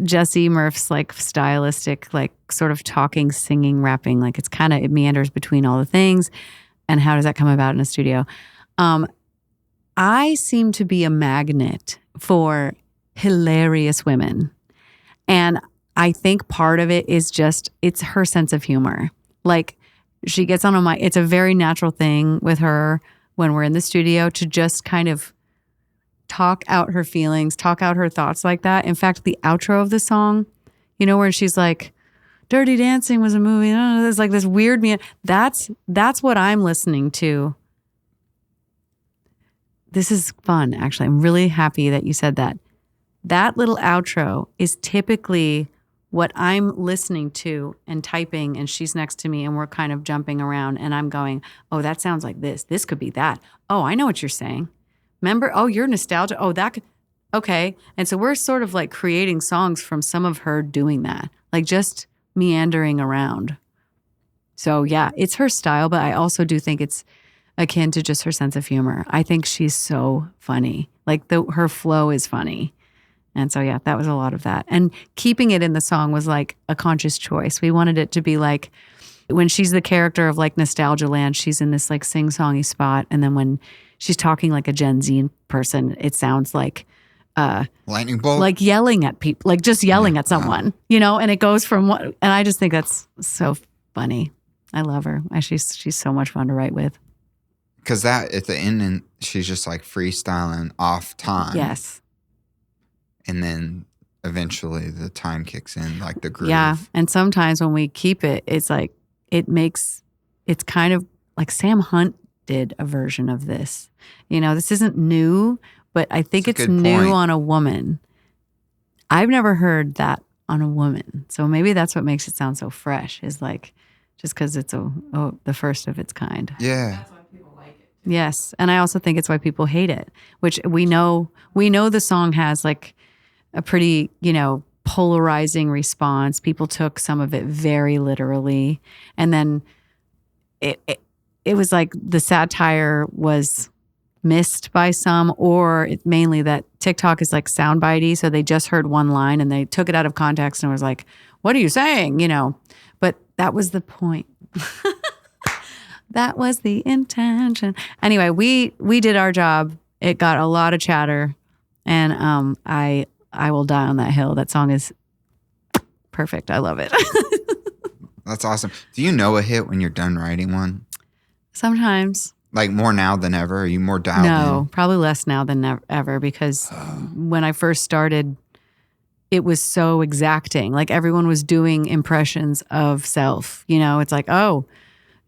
Speaker 2: Jesse Murph's like stylistic, like sort of talking, singing, rapping, like it meanders between all the things, and how does that come about in a studio? I seem to be a magnet for hilarious women, and I think part of it is it's her sense of humor. Like she gets on it's a very natural thing with her when we're in the studio to just kind of talk out her feelings, talk out her thoughts like that. In fact, the outro of the song, where she's like, Dirty Dancing was a movie. There's like this weird that's what I'm listening to. This is fun, actually. I'm really happy that you said that. That little outro is typically what I'm listening to and typing, and she's next to me, and we're kind of jumping around, and I'm going, oh, that sounds like this. This could be that. Oh, I know what you're saying. Remember? Oh, you're nostalgia. Oh, that could, okay. And so we're sort of like creating songs from some of her doing that, like just meandering around. So yeah, it's her style, but I also do think it's akin to just her sense of humor. I think she's so funny. Like her flow is funny. And so, yeah, that was a lot of that. And keeping it in the song was like a conscious choice. We wanted it to be like when she's the character of like Nostalgia Land, she's in this like sing-songy spot. And then when she's talking like a Gen Z person, it sounds like
Speaker 1: lightning bolt,
Speaker 2: like yelling at people, like just yelling at someone, and it goes from what, and I just think that's so funny. I love her. She's so much fun to write with.
Speaker 1: Because that at the end, and she's just like freestyling off time.
Speaker 2: Yes.
Speaker 1: And then eventually the time kicks in, like the groove.
Speaker 2: Yeah. And sometimes when we keep it, it's like, it's kind of like Sam Hunt did a version of this. This isn't new, but I think it's new on a woman. I've never heard that on a woman. So maybe that's what makes it sound so fresh, is like, just because it's the first of its kind.
Speaker 1: Yeah.
Speaker 3: That's why people like it.
Speaker 2: Yes. And I also think it's why people hate it, which we know the song has like a pretty, polarizing response. People took some of it very literally. And then it was like the satire was missed by some, or mainly that TikTok is like soundbitey. So they just heard one line and they took it out of context and was like, what are you saying? But that was the point. That was the intention. Anyway, we did our job. It got a lot of chatter, and I I Will Die on That Hill. That song is perfect. I love it.
Speaker 1: That's awesome. Do you know a hit when you're done writing one?
Speaker 2: Sometimes.
Speaker 1: Like more now than ever? Are you more dialed in?
Speaker 2: No, probably less now than ever because when I first started, it was so exacting. Like everyone was doing impressions of self. You know, it's like, oh,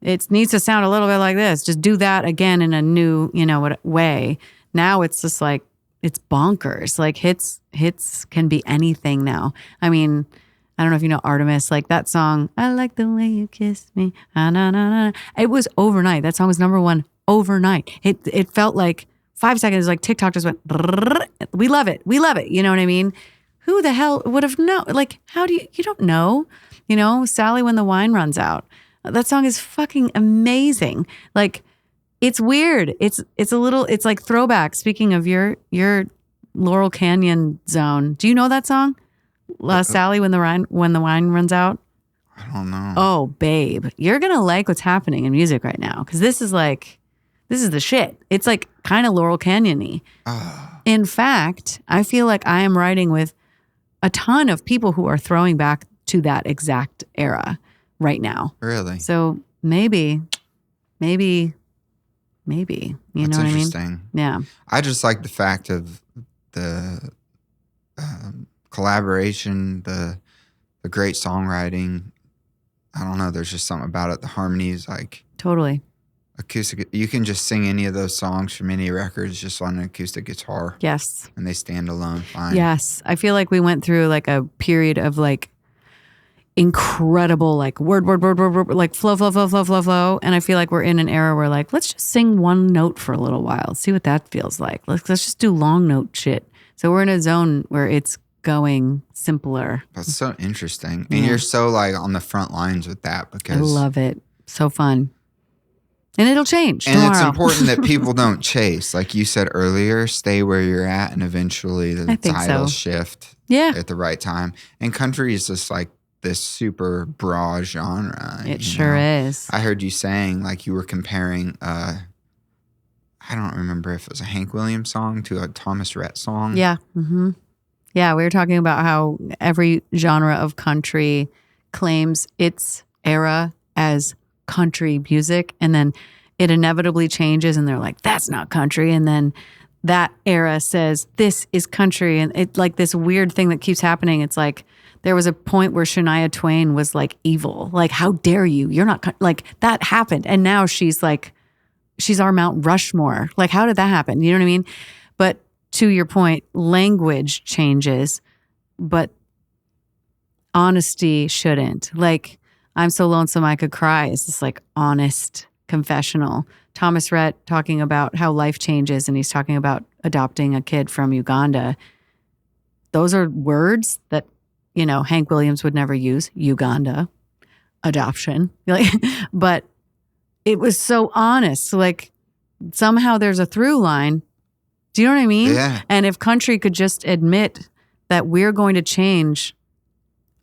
Speaker 2: it needs to sound a little bit like this. Just do that again in a new, way. Now it's just like, it's bonkers. Like hits can be anything now. I mean, I don't know if you know Artemis, like that song, I like the way you kiss me. Ah, na, na, na. It was overnight. That song was number one overnight. It felt like 5 seconds, like TikTok just went, we love it. We love it. You know what I mean? Who the hell would have known? Like, how do you don't know, Sally When the Wine Runs Out. That song is fucking amazing. Like, it's weird. It's like throwback. Speaking of your Laurel Canyon zone. Do you know that song? Sally When the Wine Runs Out?
Speaker 1: I don't know.
Speaker 2: Oh, babe. You're going to like what's happening in music right now. Because this is the shit. It's like kind of Laurel Canyon-y. In fact, I feel like I am writing with a ton of people who are throwing back to that exact era right now.
Speaker 1: Really?
Speaker 2: So maybe, you
Speaker 1: That's
Speaker 2: know what I mean?
Speaker 1: interesting.
Speaker 2: Yeah.
Speaker 1: I just like the fact of the collaboration, the great songwriting. I don't know. There's just something about it. The harmonies, like
Speaker 2: Totally.
Speaker 1: acoustic. You can just sing any of those songs from any records just on an acoustic guitar.
Speaker 2: Yes.
Speaker 1: And they stand alone fine.
Speaker 2: Yes. I feel like we went through like a period of like incredible like word, like flow. And I feel like we're in an era where like, let's just sing one note for a little while. See what that feels like. Let's just do long note shit. So we're in a zone where it's going simpler.
Speaker 1: That's so interesting. And you're so like on the front lines with that because
Speaker 2: I love it. So fun. And it'll change
Speaker 1: and
Speaker 2: tomorrow.
Speaker 1: it's important that people don't chase. Like you said earlier, stay where you're at and eventually the titles shift at the right time. And country is just like this super broad genre.
Speaker 2: It sure is.
Speaker 1: I heard you saying like you were comparing I don't remember if it was a Hank Williams song to a Thomas Rhett song.
Speaker 2: Yeah. Mm-hmm. Yeah, we were talking about how every genre of country claims its era as country music, and then it inevitably changes, and they're like, that's not country. And then that era says, this is country. And it's like this weird thing that keeps happening. It's like there was a point where Shania Twain was like evil. Like, how dare you? You're not, like, that happened. And now she's like, she's our Mount Rushmore. Like, how did that happen? You know what I mean? But to your point, language changes, but honesty shouldn't. Like, I'm so lonesome I could cry is this like honest confessional. Thomas Rhett talking about how life changes, and he's talking about adopting a kid from Uganda. Those are words that, Hank Williams would never use. Uganda, adoption. Like, but it was so honest. So like somehow there's a through line. Do you know what I mean?
Speaker 1: Yeah.
Speaker 2: And if country could just admit that we're going to change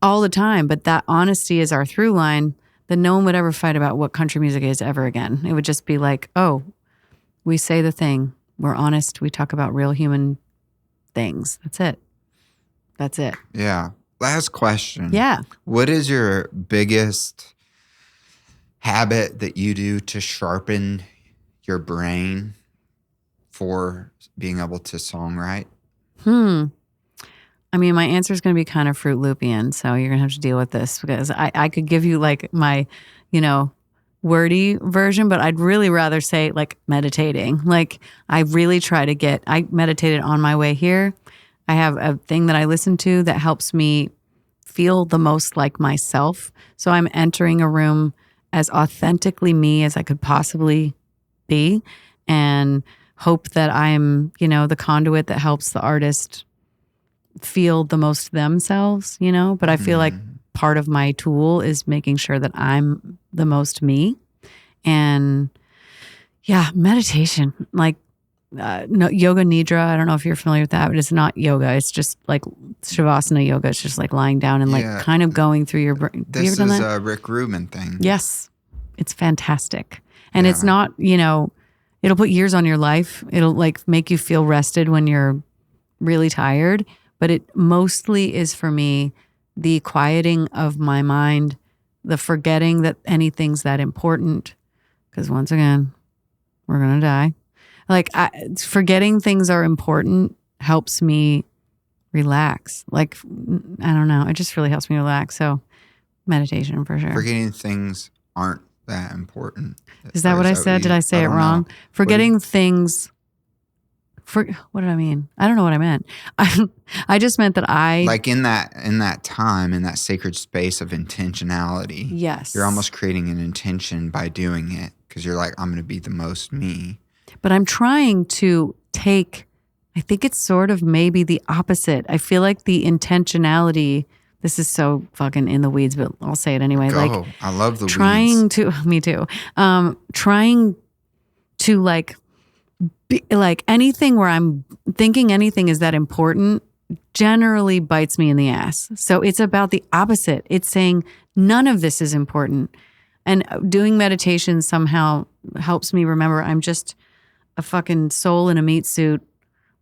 Speaker 2: all the time, but that honesty is our through line, then no one would ever fight about what country music is ever again. It would just be like, oh, we say the thing. We're honest. We talk about real human things. That's it. That's it.
Speaker 1: Yeah. Last question.
Speaker 2: Yeah.
Speaker 1: What is your biggest habit that you do to sharpen your brain for being able to songwrite?
Speaker 2: I mean, my answer is going to be kind of Fruit Loopian, so you're going to have to deal with this because I could give you like my, wordy version, but I'd really rather say like meditating. Like I really try to I meditated on my way here. I have a thing that I listen to that helps me feel the most like myself. So I'm entering a room as authentically me as I could possibly be and hope that I'm, the conduit that helps the artist feel the most themselves, but I feel like part of my tool is making sure that I'm the most me. And yeah, meditation, like no, yoga nidra. I don't know if you're familiar with that, but it's not yoga. It's just like Shavasana yoga. It's just like lying down and like kind of going through your brain.
Speaker 1: This is a Rick Rubin thing.
Speaker 2: Yes. It's fantastic. And it's not, it'll put years on your life. It'll like make you feel rested when you're really tired, but it mostly is for me the quieting of my mind, the forgetting that anything's that important. Because once again, we're going to die. Like, forgetting things are important helps me relax. Like, I don't know. It just really helps me relax. So meditation for sure.
Speaker 1: Forgetting things aren't that important.
Speaker 2: Is that what I said? Did I say it wrong?
Speaker 1: Know.
Speaker 2: Forgetting things. What did I mean? I don't know what I meant. I just meant that
Speaker 1: like in that time, in that sacred space of intentionality.
Speaker 2: Yes.
Speaker 1: You're almost creating an intention by doing it because you're like, I'm going to be the most me.
Speaker 2: But I'm trying to take, I think it's sort of maybe the opposite. I feel like the intentionality, this is so fucking in the weeds, but I'll say it anyway.
Speaker 1: Go.
Speaker 2: Like,
Speaker 1: I love the
Speaker 2: trying
Speaker 1: weeds.
Speaker 2: Me too. Trying to like, like anything where I'm thinking anything is that important generally bites me in the ass. So it's about the opposite. It's saying none of this is important. And doing meditation somehow helps me remember I'm just a fucking soul in a meat suit,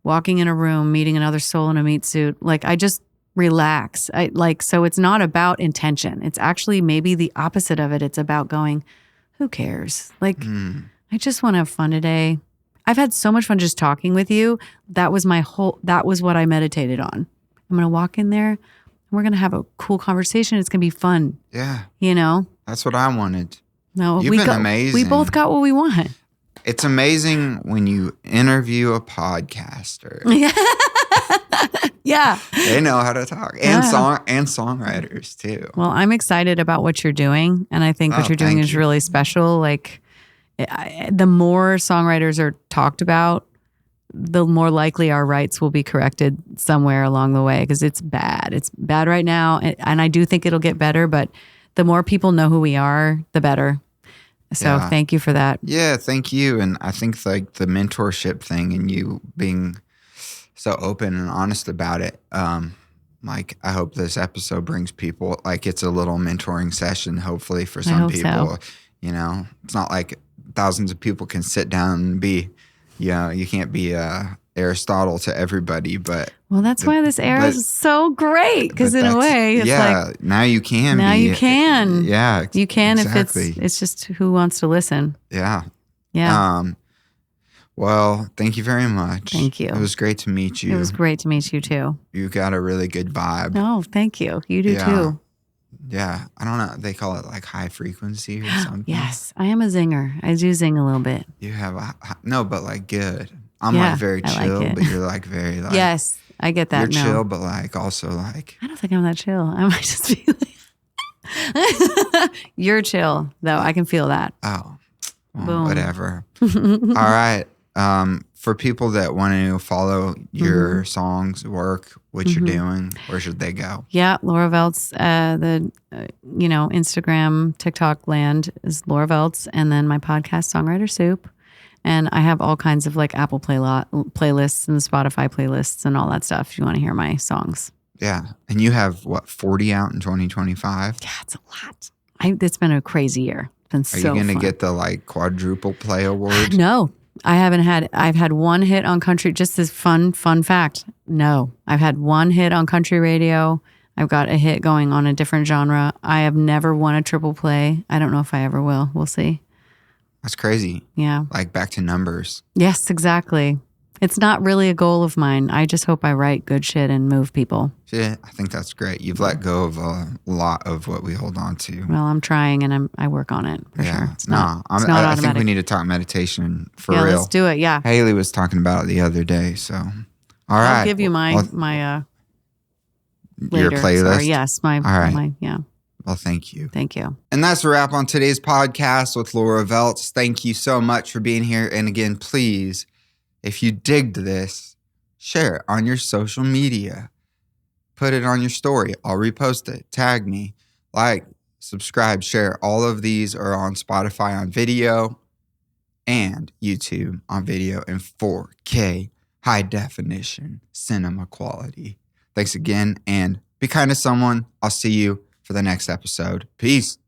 Speaker 2: walking in a room, meeting another soul in a meat suit. Like, I just relax. So it's not about intention. It's actually maybe the opposite of it. It's about going, who cares? Like, I just want to have fun today. I've had so much fun just talking with you. That was what I meditated on. I'm going to walk in there and we're going to have a cool conversation. It's going to be fun.
Speaker 1: Yeah.
Speaker 2: You know?
Speaker 1: That's what I wanted.
Speaker 2: No,
Speaker 1: You've been amazing.
Speaker 2: We both got what we want.
Speaker 1: It's amazing when you interview a podcaster.
Speaker 2: Yeah.
Speaker 1: They know how to talk. And songwriters too.
Speaker 2: Well, I'm excited about what you're doing. And I think what you're doing is really special. Like, the more songwriters are talked about, the more likely our rights will be corrected somewhere along the way, because it's bad. It's bad right now. And I do think it'll get better, but the more people know who we are, the better. So thank you for that.
Speaker 1: Yeah, thank you. And I think like the mentorship thing and you being so open and honest about it, like I hope this episode brings people, like it's a little mentoring session, hopefully for some people.
Speaker 2: So.
Speaker 1: You know, it's not like thousands of people can sit down and be, you can't be Aristotle to everybody, but.
Speaker 2: Well, that's why this era is so great, because in a way, it's like.
Speaker 1: Now you can
Speaker 2: Now
Speaker 1: be.
Speaker 2: you can.
Speaker 1: Yeah.
Speaker 2: You can
Speaker 1: exactly.
Speaker 2: if it's just who wants to listen.
Speaker 1: Yeah.
Speaker 2: Yeah.
Speaker 1: Well, thank you very much.
Speaker 2: Thank you.
Speaker 1: It was great to meet you.
Speaker 2: It was great to meet you too.
Speaker 1: You got a really good vibe.
Speaker 2: Oh, thank you. You do too.
Speaker 1: Yeah. I don't know. They call it like high frequency or something.
Speaker 2: Yes. I am a zinger. I do zing a little bit.
Speaker 1: You have no, but like good. I'm like very chill,
Speaker 2: like
Speaker 1: but you're like very like.
Speaker 2: Yes. I get that.
Speaker 1: You're chill, but like also like.
Speaker 2: I don't think I'm that chill. I might just be like. You're chill, though. I can feel that.
Speaker 1: Oh. Well,
Speaker 2: boom.
Speaker 1: Whatever. All right. For people that want to follow your songs, work, what you're doing, where should they go?
Speaker 2: Yeah, Laura Veltz. Instagram, TikTok land is Laura Veltz, and then my podcast, Songwriter Soup, and I have all kinds of like Apple playlists and Spotify playlists and all that stuff. If you want to hear my songs.
Speaker 1: Yeah, and you have what 40 out in 2025?
Speaker 2: Yeah, it's a lot. It's been a crazy year. It's been so.
Speaker 1: Are you going to
Speaker 2: fun.
Speaker 1: get the like quadruple play award?
Speaker 2: No. I haven't had. I've had one hit on country. Just this fun fact. No, I've had one hit on country radio. I've got a hit going on a different genre. I have never won a triple play. I don't know if I ever will. We'll see.
Speaker 1: That's crazy.
Speaker 2: Yeah.
Speaker 1: Like back to numbers.
Speaker 2: Yes, exactly. It's not really a goal of mine. I just hope I write good shit and move people.
Speaker 1: Yeah, I think that's great. You've let go of a lot of what we hold on to.
Speaker 2: Well, I'm trying and I work on it for sure. It's not automatic.
Speaker 1: I think we need to talk meditation for real.
Speaker 2: Yeah, let's do it. Yeah.
Speaker 1: Haley was talking about it the other day. So, all right.
Speaker 2: I'll give you my
Speaker 1: your playlist.
Speaker 2: Sorry, yes,
Speaker 1: all right.
Speaker 2: Yeah.
Speaker 1: Well, thank you.
Speaker 2: Thank you.
Speaker 1: And that's a wrap on today's podcast with Laura Veltz. Thank you so much for being here. And again, please, if you digged this, share it on your social media. Put it on your story. I'll repost it. Tag me. Like, subscribe, share. All of these are on Spotify on video and YouTube on video in 4K, high definition, cinema quality. Thanks again, and be kind to someone. I'll see you for the next episode. Peace.